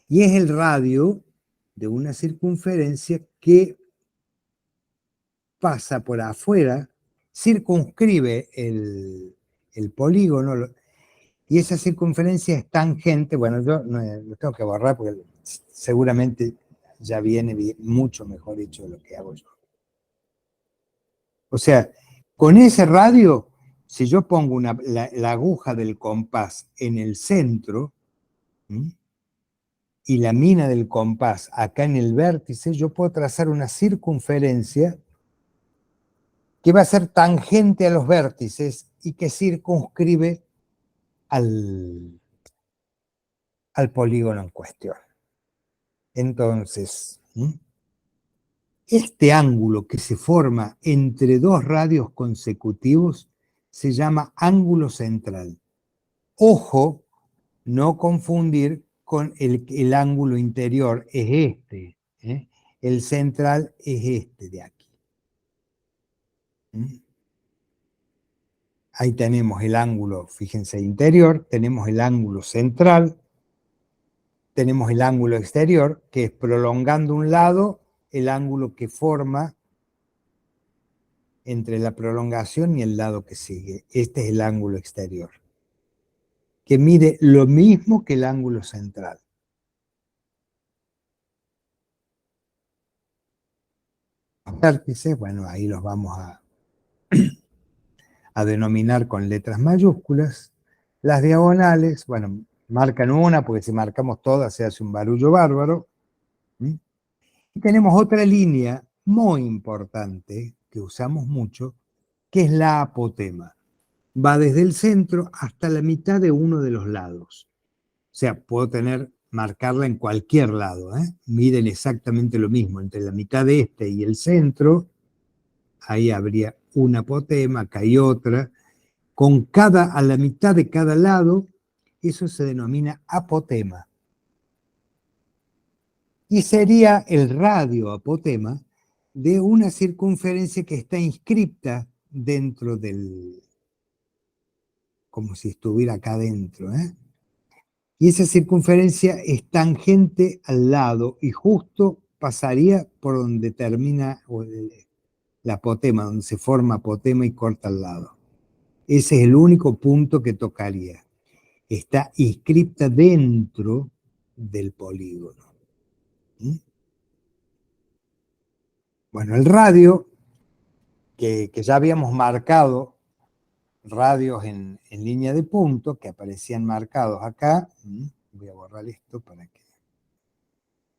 Y es el radio de una circunferencia que pasa por afuera, circunscribe el polígono, y esa circunferencia es tangente. Bueno, yo lo tengo que borrar porque seguramente ya viene mucho mejor hecho de lo que hago yo. O sea, con ese radio, si yo pongo la aguja del compás en el centro, y la mina del compás acá en el vértice, yo puedo trazar una circunferencia que va a ser tangente a los vértices y que circunscribe al polígono en cuestión. Entonces, este ángulo que se forma entre 2 radios consecutivos se llama ángulo central. Ojo, no confundir con el ángulo interior, es este. El central es este de aquí. Ahí tenemos el ángulo, fíjense, interior, tenemos el ángulo central, tenemos el ángulo exterior, que es prolongando un lado, el ángulo que forma entre la prolongación y el lado que sigue. Este es el ángulo exterior, que mide lo mismo que el ángulo central. Los vértices, bueno, ahí los vamos a denominar con letras mayúsculas. Las diagonales, bueno, marcan una, porque si marcamos todas se hace un barullo bárbaro. Y tenemos otra línea muy importante que usamos mucho, que es la apotema. Va desde el centro hasta la mitad de uno de los lados. O sea, puedo marcarla en cualquier lado. Miden exactamente lo mismo. Entre la mitad de este y el centro, ahí habría una apotema, acá hay otra. A la mitad de cada lado, eso se denomina apotema. Y sería el radio apotema de una circunferencia que está inscripta dentro del, como si estuviera acá adentro. Y esa circunferencia es tangente al lado y justo pasaría por donde termina la apotema, donde se forma apotema y corta al lado. Ese es el único punto que tocaría. Está inscripta dentro del polígono. Bueno, el radio, que ya habíamos marcado radios en línea de punto, que aparecían marcados acá. Voy a borrar esto para que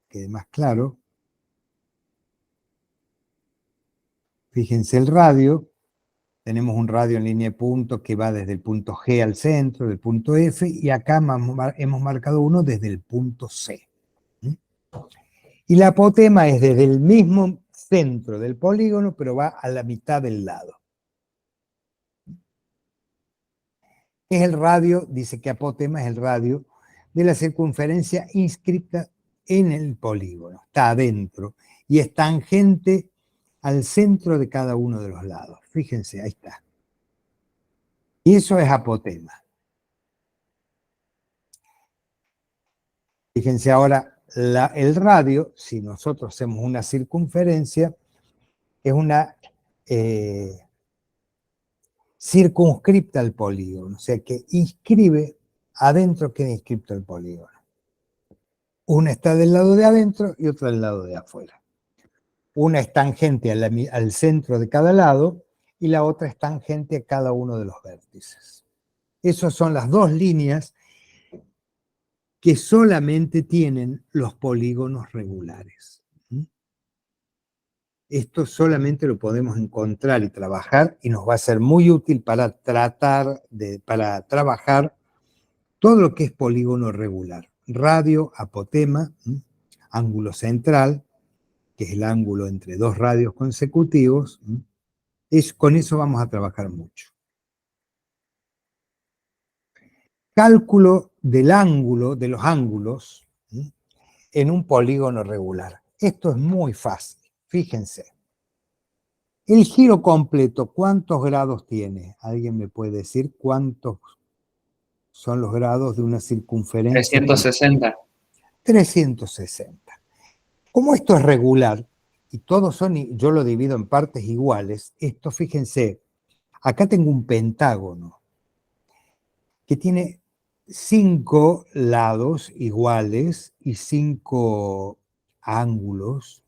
quede más claro. Fíjense el radio. Tenemos un radio en línea de punto que va desde el punto G al centro, del punto F, y acá hemos marcado uno desde el punto C. Y la apotema es desde el mismo centro del polígono, pero va a la mitad del lado. Es el radio, dice que apotema es el radio de la circunferencia inscripta en el polígono. Está adentro y es tangente al centro de cada uno de los lados. Fíjense, ahí está. Y eso es apotema. Fíjense ahora, el radio, si nosotros hacemos una circunferencia, es una circunscripta al polígono, o sea que inscribe adentro queda inscripto el polígono. Una está del lado de adentro y otra del lado de afuera. Una es tangente al centro de cada lado y la otra es tangente a cada uno de los vértices. Esas son las dos líneas que solamente tienen los polígonos regulares. Esto solamente lo podemos encontrar y trabajar y nos va a ser muy útil para para trabajar todo lo que es polígono regular. Radio, apotema, ángulo central, que es el ángulo entre dos radios consecutivos. Con eso vamos a trabajar mucho. Cálculo del ángulo, de los ángulos, en un polígono regular. Esto es muy fácil, fíjense. El giro completo, ¿cuántos grados tiene? ¿Alguien me puede decir cuántos son los grados de una circunferencia? 360. 360. Como esto es regular, y todos son, yo lo divido en partes iguales, esto, fíjense, acá tengo un pentágono que tiene 5 lados iguales y 5 ángulos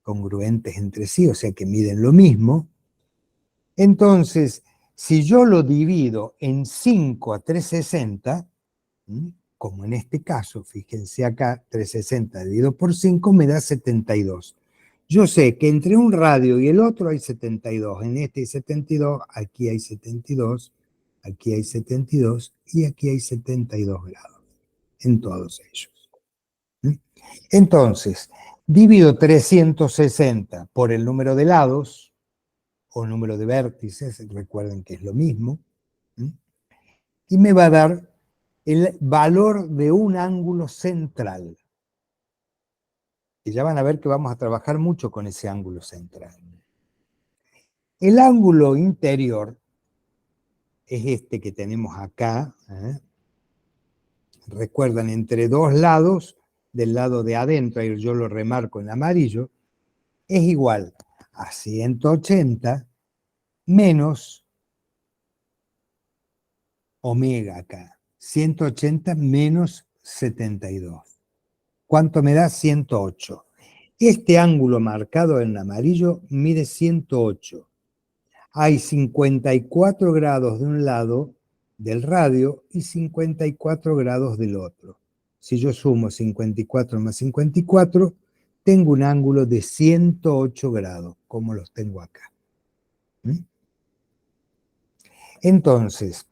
congruentes entre sí, o sea que miden lo mismo. Entonces, si yo lo divido en 5 a 360, como en este caso, fíjense acá, 360 dividido por 5 me da 72. Yo sé que entre un radio y el otro hay 72, en este hay 72, aquí hay 72, aquí hay 72 y aquí hay 72 grados, en todos ellos. Entonces, divido 360 por el número de lados, o número de vértices, recuerden que es lo mismo, y me va a dar el valor de un ángulo central. Y ya van a ver que vamos a trabajar mucho con ese ángulo central. El ángulo interior es este que tenemos acá. Recuerdan, entre dos lados, del lado de adentro, ahí yo lo remarco en amarillo, es igual a 180 menos omega acá. 180 menos 72. ¿Cuánto me da? 108. Este ángulo marcado en amarillo mide 108. Hay 54 grados de un lado del radio y 54 grados del otro. Si yo sumo 54 más 54, tengo un ángulo de 108 grados, como los tengo acá. Entonces,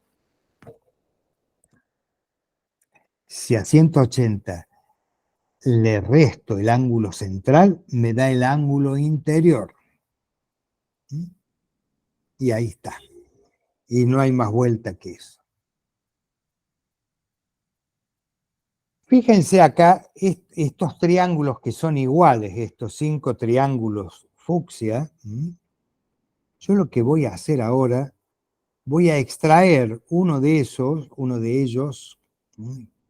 si a 180 le resto el ángulo central, me da el ángulo interior. Y ahí está. Y no hay más vuelta que eso. Fíjense acá estos triángulos que son iguales, estos 5 triángulos fucsia. Yo lo que voy a hacer ahora, voy a extraer uno de ellos,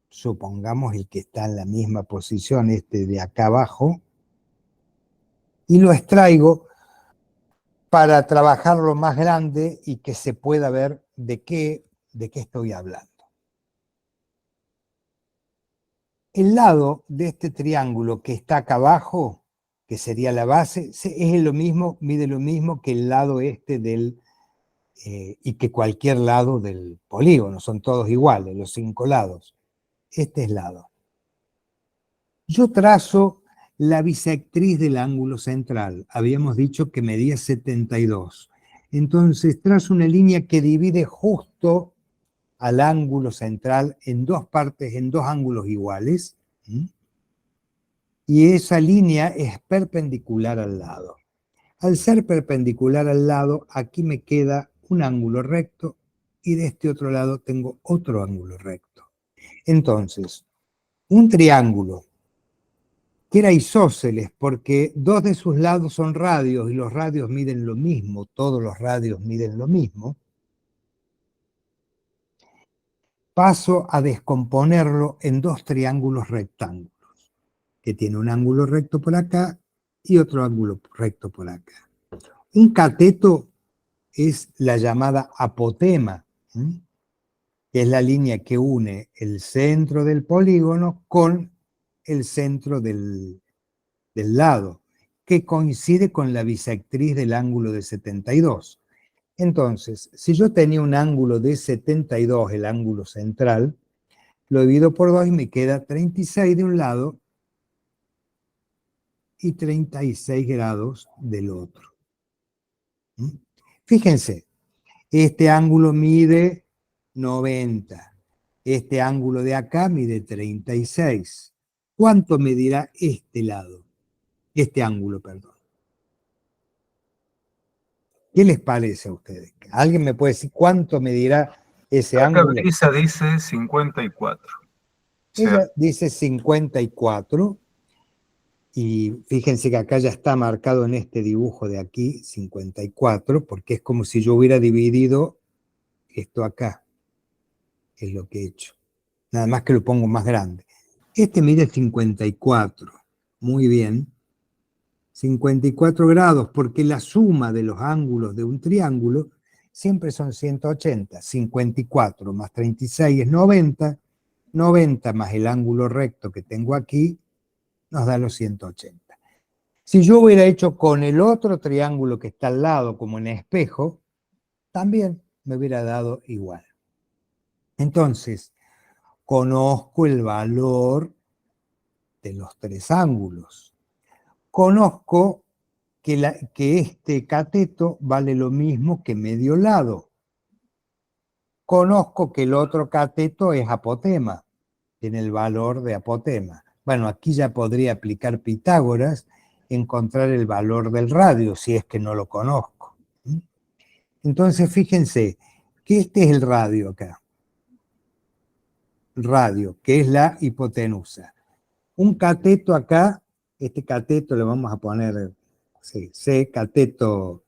supongamos el que está en la misma posición, este de acá abajo, y lo extraigo para trabajarlo más grande y que se pueda ver de qué estoy hablando. El lado de este triángulo que está acá abajo, que sería la base, es lo mismo, mide lo mismo que el lado este y que cualquier lado del polígono, son todos iguales, los 5 lados. Este es lado. Yo trazo la bisectriz del ángulo central. Habíamos dicho que medía 72. Entonces trazo una línea que divide justo al ángulo central en dos partes, en dos ángulos iguales. Y esa línea es perpendicular al lado. Al ser perpendicular al lado, aquí me queda un ángulo recto y de este otro lado tengo otro ángulo recto. Entonces, un triángulo que era isósceles porque dos de sus lados son radios y los radios miden lo mismo, todos los radios miden lo mismo, paso a descomponerlo en dos triángulos rectángulos, que tiene un ángulo recto por acá y otro ángulo recto por acá. Un cateto es la llamada apotema. que es la línea que une el centro del polígono con el centro del lado, que coincide con la bisectriz del ángulo de 72. Entonces, si yo tenía un ángulo de 72, el ángulo central, lo divido por 2 y me queda 36 de un lado y 36 grados del otro. ¿Mm? Fíjense, este ángulo mide 90, este ángulo de acá mide 36. ¿Cuánto medirá este lado? Este ángulo, perdón. ¿Qué les parece a ustedes? ¿Alguien me puede decir cuánto medirá ese Acá ángulo? Brisa dice 54. O sea, Ella dice 54 y fíjense que acá ya está marcado en este dibujo de aquí 54 porque es como si yo hubiera dividido esto acá, es lo que he hecho. Nada más que lo pongo más grande. Este mide 54, muy bien. 54 grados, porque la suma de los ángulos de un triángulo siempre son 180. 54 más 36 es 90. 90 más el ángulo recto que tengo aquí nos da los 180. Si yo hubiera hecho con el otro triángulo que está al lado, como en espejo, también me hubiera dado igual. Entonces, conozco el valor de los tres ángulos. Conozco que este cateto vale lo mismo que medio lado. Conozco que el otro cateto es apotema, tiene el valor de apotema. Bueno, aquí ya podría aplicar Pitágoras, encontrar el valor del radio, si es que no lo conozco. Entonces, fíjense que este es el radio acá. Radio, que es la hipotenusa. Un cateto acá, este cateto le vamos a poner C, cateto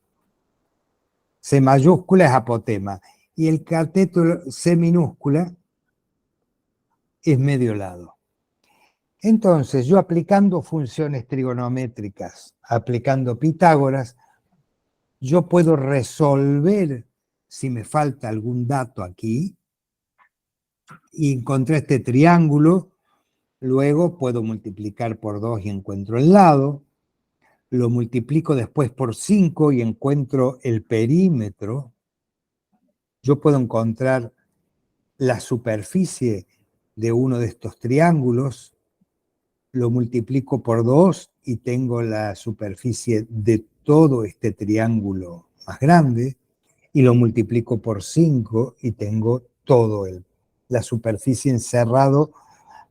C mayúscula es apotema, y el cateto C minúscula es medio lado. Entonces, yo aplicando funciones trigonométricas, aplicando Pitágoras, yo puedo resolver si me falta algún dato aquí, y encontré este triángulo, luego puedo multiplicar por 2 y encuentro el lado, lo multiplico después por 5 y encuentro el perímetro. Yo puedo encontrar la superficie de uno de estos triángulos, lo multiplico por 2 y tengo la superficie de todo este triángulo más grande, y lo multiplico por 5 y tengo todo la superficie encerrado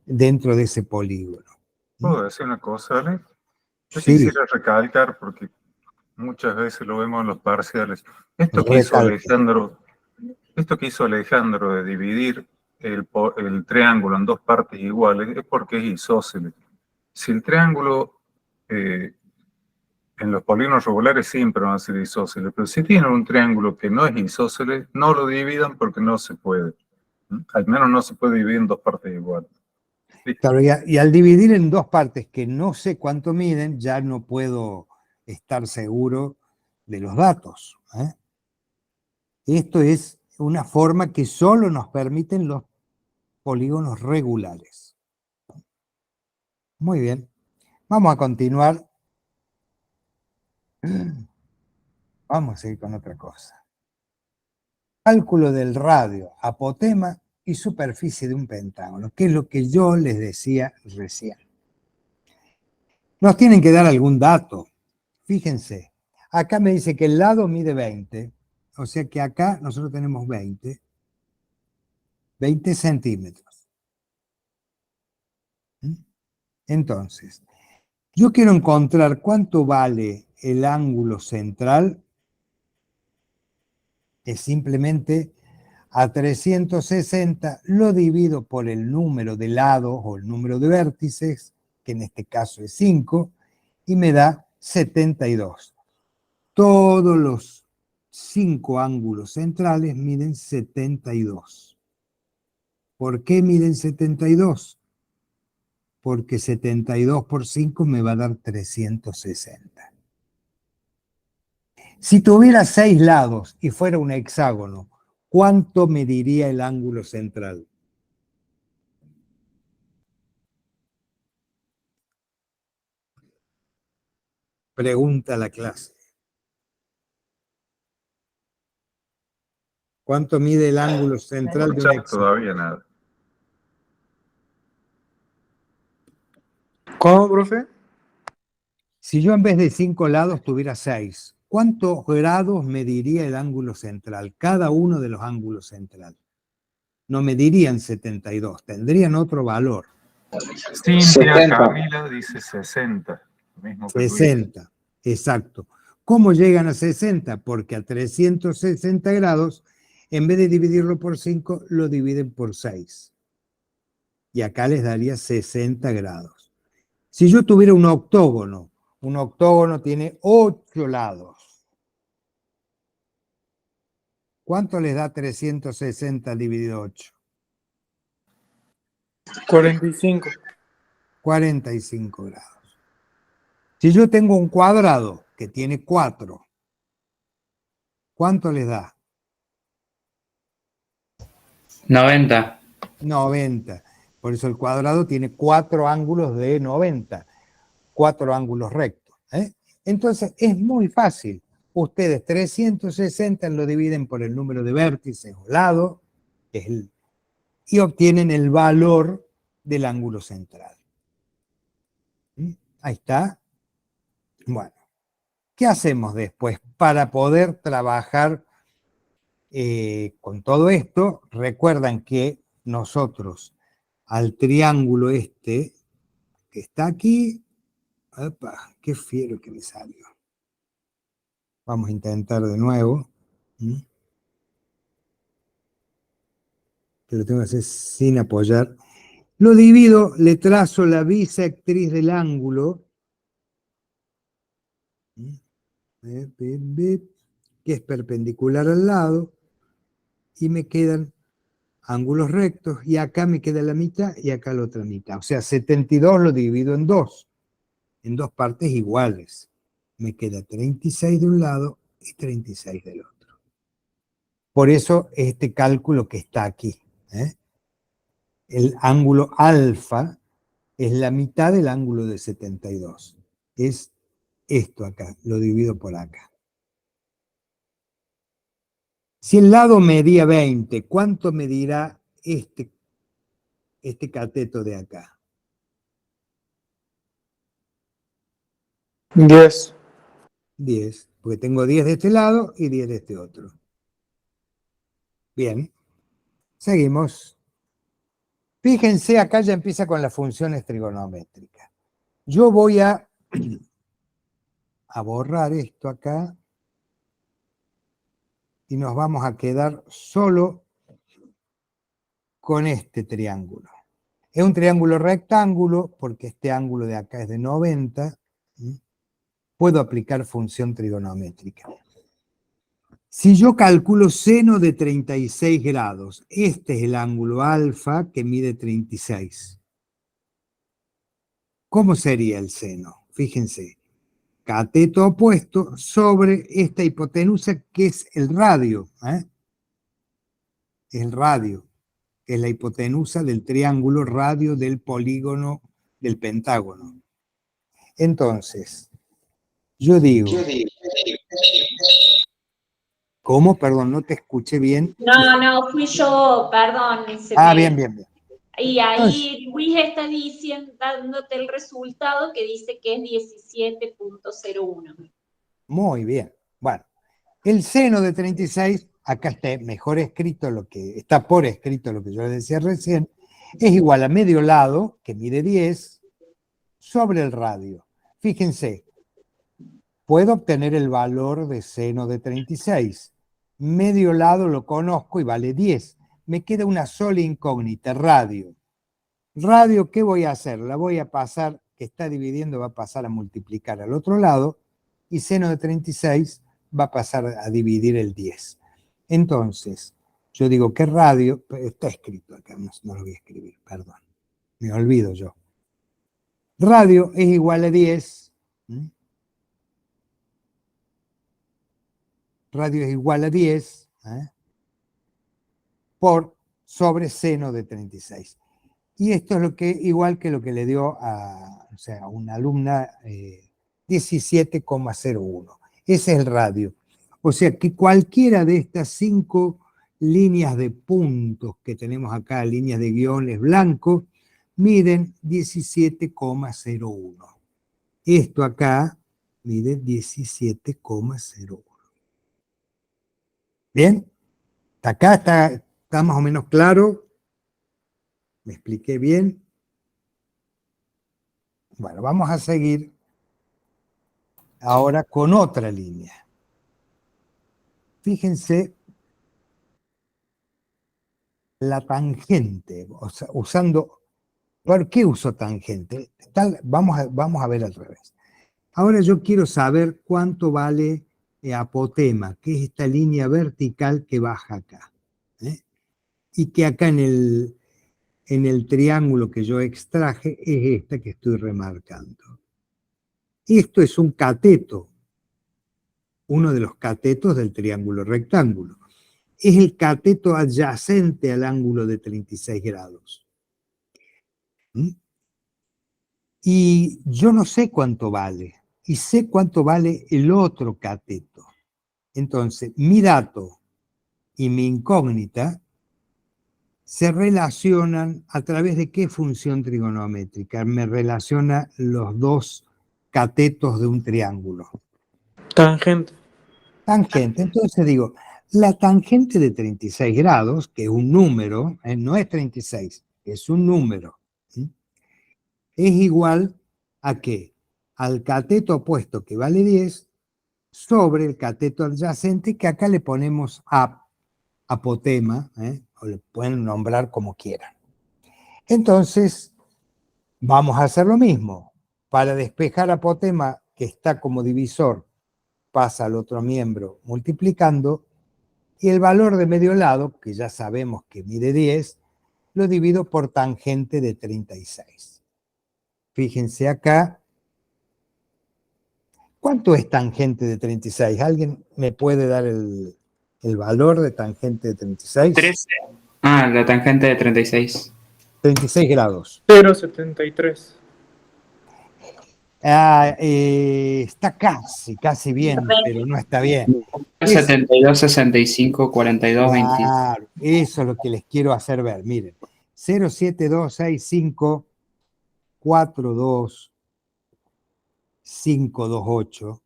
dentro de ese polígono. ¿puedo decir una cosa, Ale? Yo Sí, quisiera recalcar, porque muchas veces lo vemos en los parciales, esto que hizo recalque. Alejandro de dividir el triángulo en dos partes iguales es porque es isósceles. Si el triángulo, en los polígonos regulares siempre van a ser isósceles, pero si tienen un triángulo que no es isósceles, no lo dividan porque no se puede. Al menos no se puede dividir en dos partes iguales. Claro, y al dividir en dos partes que no sé cuánto miden, ya no puedo estar seguro de los datos. Esto es una forma que solo nos permiten los polígonos regulares. Muy bien. Vamos a continuar. Vamos a seguir con otra cosa. Cálculo del radio, apotema y superficie de un pentágono, que es lo que yo les decía recién. Nos tienen que dar algún dato. Fíjense, acá me dice que el lado mide 20, o sea que acá nosotros tenemos 20 centímetros. Entonces, yo quiero encontrar cuánto vale el ángulo central, es simplemente a 360 lo divido por el número de lados o el número de vértices, que en este caso es 5, y me da 72. Todos los 5 ángulos centrales miden 72. ¿Por qué miden 72? Porque 72 por 5 me va a dar 360. Si tuviera 6 lados y fuera un hexágono, ¿cuánto mediría el ángulo central? Pregunta a la clase. ¿Cuánto mide el ángulo central de un Chat hexágono? todavía nada. ¿Cómo, profe? Si yo en vez de 5 lados tuviera 6, ¿cuántos grados mediría el ángulo central? Cada uno de los ángulos centrales. No medirían 72, tendrían otro valor. Cintia Camila dice 60. Lo mismo que Luis. 60, exacto. ¿Cómo llegan a 60? Porque a 360 grados, en vez de dividirlo por 5, lo dividen por 6. Y acá les daría 60 grados. Si yo tuviera un octógono tiene 8 lados. ¿Cuánto les da 360 dividido 8? 45. 45 grados. Si yo tengo un cuadrado que tiene 4, ¿cuánto les da? 90. 90. Por eso el cuadrado tiene 4 ángulos de 90, 4 ángulos rectos. Entonces es muy fácil. Ustedes 360 lo dividen por el número de vértices o lados, y obtienen el valor del ángulo central. Ahí está. Bueno, ¿qué hacemos después para poder trabajar con todo esto? Recuerdan que nosotros al triángulo este que está aquí, ¡opa! ¡Qué fiero que me salió! Vamos a intentar de nuevo. Que lo tengo que hacer sin apoyar. Lo divido, le trazo la bisectriz del ángulo, que es perpendicular al lado, y me quedan ángulos rectos, y acá me queda la mitad y acá la otra mitad. O sea, 72 lo divido en dos partes iguales. Me queda 36 de un lado y 36 del otro. Por eso este cálculo que está aquí. El ángulo alfa es la mitad del ángulo de 72. Es esto acá, lo divido por acá. Si el lado medía 20, ¿cuánto medirá este cateto de acá? 10. 10, porque tengo 10 de este lado y 10 de este otro. Bien, seguimos. Fíjense, acá ya empieza con las funciones trigonométricas. Yo voy a borrar esto acá y nos vamos a quedar solo con este triángulo. Es un triángulo rectángulo porque este ángulo de acá es de 90. Puedo aplicar función trigonométrica. Si yo calculo seno de 36 grados, este es el ángulo alfa que mide 36. ¿Cómo sería el seno? Fíjense, cateto opuesto sobre esta hipotenusa que es el radio. El radio, que es la hipotenusa del triángulo, radio del polígono del pentágono. Entonces, yo digo... ¿Cómo? Perdón, no te escuché bien. No, fui yo, perdón. Bien. Y ahí Luis está dándote el resultado que dice que es 17.01. Muy bien. Bueno, el seno de 36, acá está mejor escrito está por escrito lo que yo les decía recién, es igual a medio lado, que mide 10, sobre el radio. Fíjense, puedo obtener el valor de seno de 36. Medio lado lo conozco y vale 10. Me queda una sola incógnita, radio. Radio, ¿qué voy a hacer? La voy a pasar, que está dividiendo, va a pasar a multiplicar al otro lado, y seno de 36 va a pasar a dividir el 10. Entonces, yo digo que radio, está escrito acá, no lo voy a escribir, perdón, me olvido yo. Radio es igual a 10. Radio es igual a 10. sobre seno de 36. Y esto es lo que, igual que lo que le dio a, o sea, a una alumna 17,01. Ese es el radio. O sea que cualquiera de estas 5 líneas de puntos que tenemos acá, líneas de guiones blancos, miden 17,01. Esto acá mide 17,01. ¿Bien? Acá está más o menos claro. ¿Me expliqué bien? Bueno, vamos a seguir ahora con otra línea. Fíjense la tangente, o sea, usando... ¿Por qué uso tangente? Vamos a ver al revés. Ahora yo quiero saber cuánto vale apotema, que es esta línea vertical que baja acá. Y que acá en el triángulo que yo extraje es esta que estoy remarcando. Esto es un cateto, uno de los catetos del triángulo rectángulo. Es el cateto adyacente al ángulo de 36 grados. Y yo no sé cuánto vale, y sé cuánto vale el otro cateto. Entonces, mi dato y mi incógnita se relacionan a través de qué función trigonométrica. Me relaciona los dos catetos de un triángulo. Tangente. Tangente. Entonces digo, la tangente de 36 grados, que es un número, no es 36, es un número, es igual a qué? Al cateto opuesto, que vale 10, sobre el cateto adyacente, que acá le ponemos apotema, o le pueden nombrar como quieran. Entonces, vamos a hacer lo mismo. Para despejar apotema, que está como divisor, pasa al otro miembro multiplicando, y el valor de medio lado, que ya sabemos que mide 10, lo divido por tangente de 36. Fíjense acá. ¿Cuánto es tangente de 36? ¿Alguien me puede dar el valor de tangente de 36? 13. Ah, la tangente de 36. 36 grados. 0,73. Está casi bien, pero no está bien. 72, 65, 42, 20. Claro, eso es lo que les quiero hacer ver. Miren, 07265 42 528.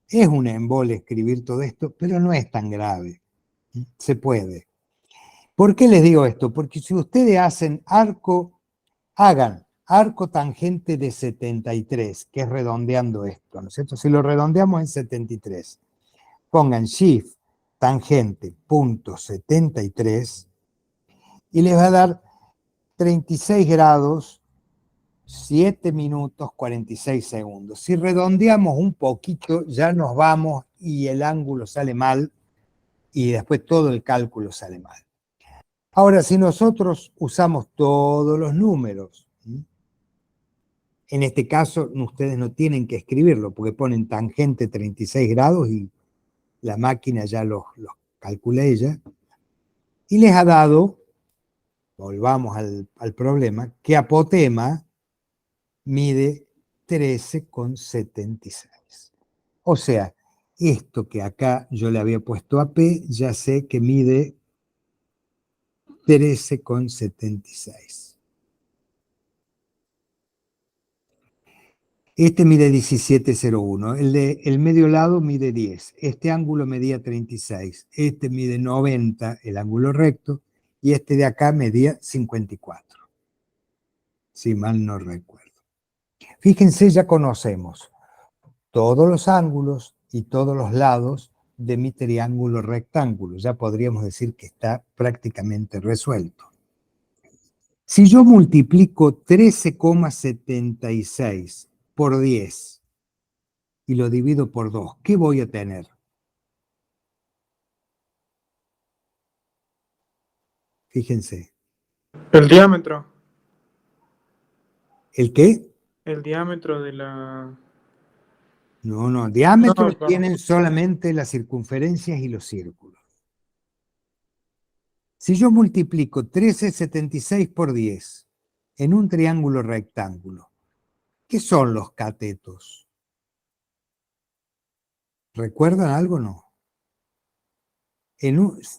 Es un embole escribir todo esto, pero no es tan grave. Se puede. ¿Por qué les digo esto? Porque si ustedes hagan arco tangente de 73, que es redondeando esto, ¿no es cierto? Si lo redondeamos en 73, pongan shift tangente punto 73 y les va a dar 36 grados, 7 minutos, 46 segundos. Si redondeamos un poquito, ya nos vamos y el ángulo sale mal y después todo el cálculo sale mal. Ahora, si nosotros usamos todos los números, en este caso ustedes no tienen que escribirlo porque ponen tangente 36 grados y la máquina ya los calcula ella, y les ha dado, volvamos al problema, que apotema mide 13,76. O sea, esto que acá yo le había puesto a P, ya sé que mide 13,76. Este mide 17,01. El medio lado mide 10. Este ángulo medía 36. Este mide 90, el ángulo recto. Y este de acá medía 54. Si mal no recuerdo. Fíjense, ya conocemos todos los ángulos y todos los lados de mi triángulo rectángulo. Ya podríamos decir que está prácticamente resuelto. Si yo multiplico 13,76 por 10 y lo divido por 2, ¿qué voy a tener? Fíjense. El diámetro. ¿El qué? El diámetro de la... No, diámetros No, tienen solamente las circunferencias y los círculos. Si yo multiplico 1376 por 10 en un triángulo rectángulo, ¿qué son los catetos? ¿Recuerdan algo o no?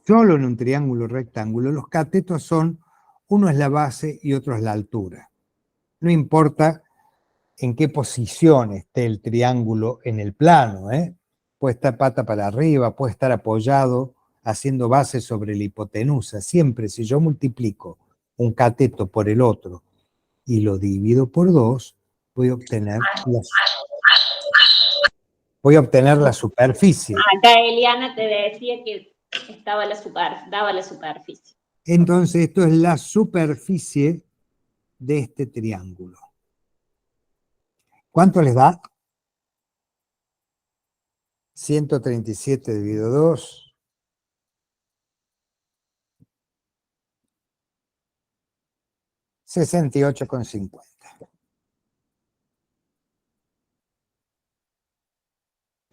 Solo en un triángulo rectángulo, los catetos son, uno es la base y otro es la altura. No importa en qué posición esté el triángulo en el plano, ¿eh? Puede estar pata para arriba, puede estar apoyado, haciendo base sobre la hipotenusa. Siempre, si yo multiplico un cateto por el otro y lo divido por 2, voy a obtener la superficie. Acá Eliana te decía que daba la superficie. Entonces, esto es la superficie de este triángulo. ¿Cuánto les da? 137 dividido 2. 68,50.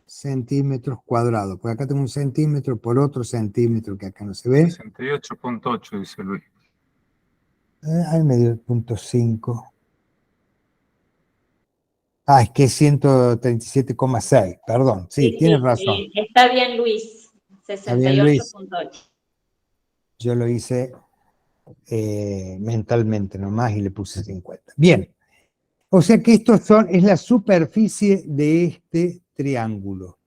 Centímetros cuadrados. Pues acá tengo un centímetro por otro centímetro que acá no se ve. 68,8 dice Luis. Ahí me dio el punto 5. Ah, es que es 137,6. Perdón. Sí, tienes razón. Sí, está bien, Luis. bien, Luis. 68,8. Yo lo hice mentalmente nomás y le puse 50. Bien. O sea que es la superficie de este triángulo.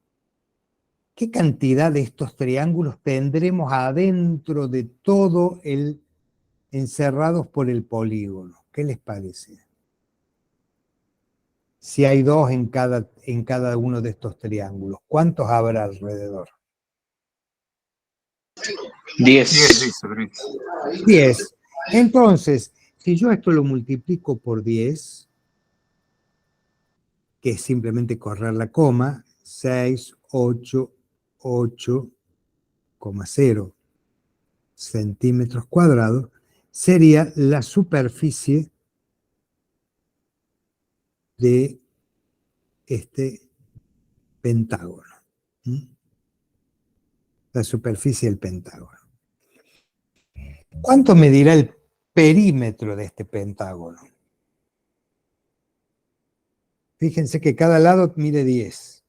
¿Qué cantidad de estos triángulos tendremos adentro de todo el encerrados por el polígono? ¿Qué les parece? Si hay 2 en cada uno de estos triángulos, ¿cuántos habrá alrededor? 10 10. dice Luis. 10. Entonces, si yo esto lo multiplico por 10, que es simplemente correr la coma, 688,0 centímetros cuadrados, sería la superficie de este pentágono. La superficie del pentágono. ¿Cuánto medirá el perímetro de este pentágono? Fíjense que cada lado mide 10.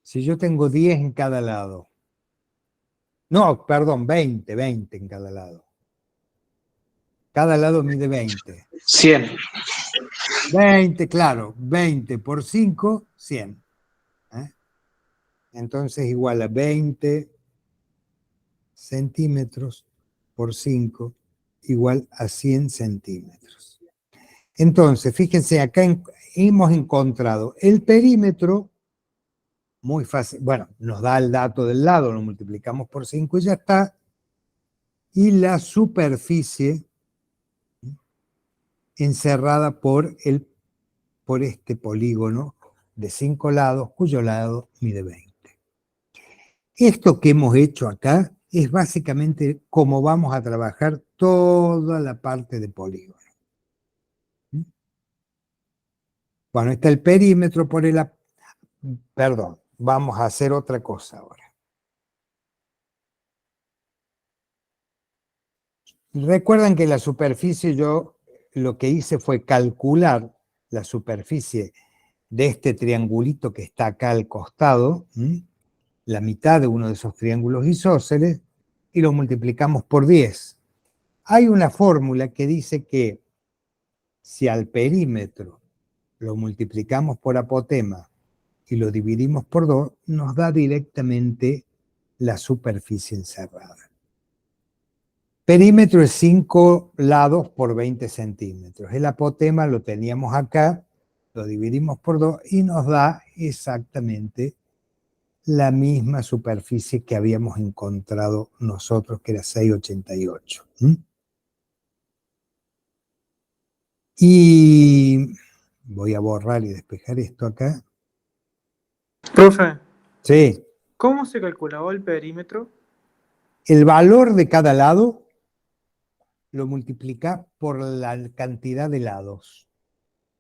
Si yo tengo 10 en cada lado. No, perdón, 20 en cada lado. Cada lado mide 20. 100. 20, claro, 20 por 5, 100. Entonces igual a 20 centímetros por 5 igual a 100 centímetros. Entonces, fíjense, acá hemos encontrado el perímetro, muy fácil, bueno, nos da el dato del lado, lo multiplicamos por 5 y ya está, y la superficie encerrada por este polígono de 5 lados, cuyo lado mide 20. Esto que hemos hecho acá es básicamente cómo vamos a trabajar toda la parte de polígono. Bueno, está el perímetro por el... Perdón, vamos a hacer otra cosa ahora. Recuerdan que la superficie, yo lo que hice fue calcular la superficie de este triangulito que está acá al costado, la mitad de uno de esos triángulos isósceles, y lo multiplicamos por 10. Hay una fórmula que dice que si al perímetro lo multiplicamos por apotema y lo dividimos por 2, nos da directamente la superficie encerrada. Perímetro es 5 lados por 20 centímetros. El apotema lo teníamos acá, lo dividimos por 2 y nos da exactamente la misma superficie que habíamos encontrado nosotros, que era 688. Y voy a borrar y despejar esto acá. Profe, Sí. ¿cómo se calculaba el perímetro? El valor de cada lado lo multiplica por la cantidad de lados.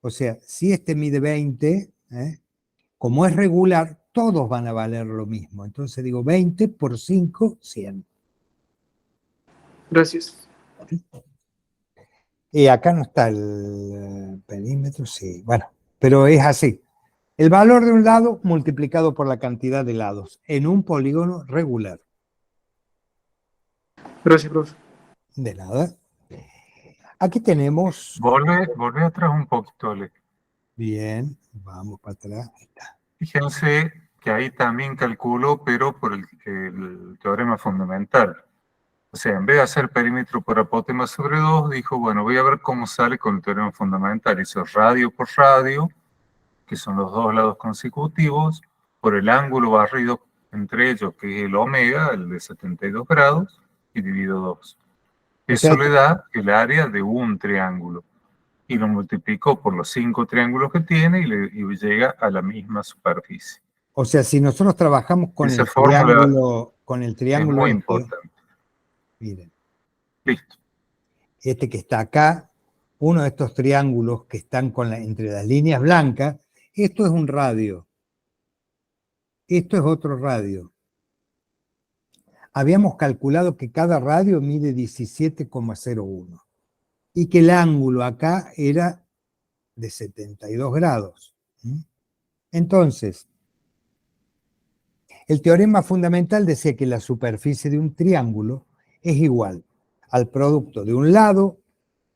O sea, si este mide 20, como es regular, todos van a valer lo mismo. Entonces digo 20 por 5, 100. Gracias. Y acá no está el perímetro, sí. Bueno, pero es así. El valor de un lado multiplicado por la cantidad de lados en un polígono regular. Gracias, profe. De nada. Aquí tenemos... Volvé atrás un poquito, Ale. Bien, vamos para atrás. Ahí está. Fíjense que ahí también calculó, pero por el teorema fundamental. O sea, en vez de hacer perímetro por apótema sobre 2, dijo, bueno, voy a ver cómo sale con el teorema fundamental. Hizo radio por radio, que son los dos lados consecutivos, por el ángulo barrido entre ellos, que es el omega, el de 72 grados, y dividido 2. Eso le da el área de un triángulo. Y lo multiplicó por los 5 triángulos que tiene y llega a la misma superficie. O sea, si nosotros trabajamos con Esa el fórmula triángulo, es muy este, importante. miren, Listo. este que está acá, uno de estos triángulos que están entre las líneas blancas, esto es un radio. Esto es otro radio. Habíamos calculado que cada radio mide 17,01 y que el ángulo acá era de 72 grados. Entonces, el teorema fundamental decía que la superficie de un triángulo es igual al producto de un lado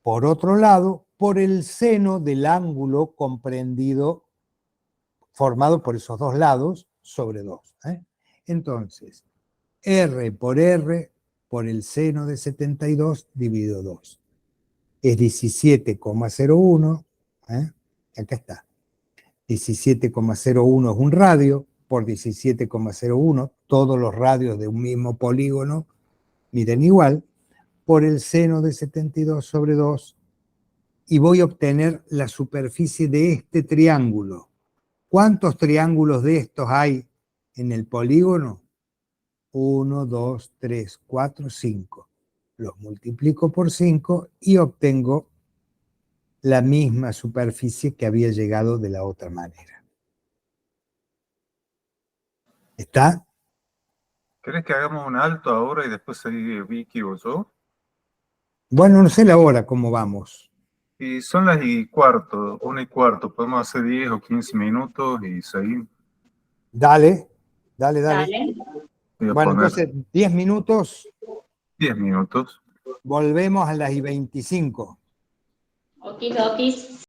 por otro lado por el seno del ángulo comprendido, formado por esos dos lados, sobre 2. Entonces, R por el seno de 72 dividido 2. Es 17,01. Acá está. 17,01 es un radio por 17,01. Todos los radios de un mismo polígono miden igual. Por el seno de 72 sobre 2. Y voy a obtener la superficie de este triángulo. ¿Cuántos triángulos de estos hay en el polígono? 1, 2, 3, 4, 5. Los multiplico por 5 y obtengo la misma superficie que había llegado de la otra manera. ¿Está? ¿Querés que hagamos un alto ahora y después sigue Vicky o yo? Bueno, no sé la hora, cómo vamos. Y son las 1:15, 1:15. Podemos hacer 10 o 15 minutos y seguir. Dale. Voy a Bueno, poner entonces 10 minutos, 10 minutos. volvemos a las 25. Okis.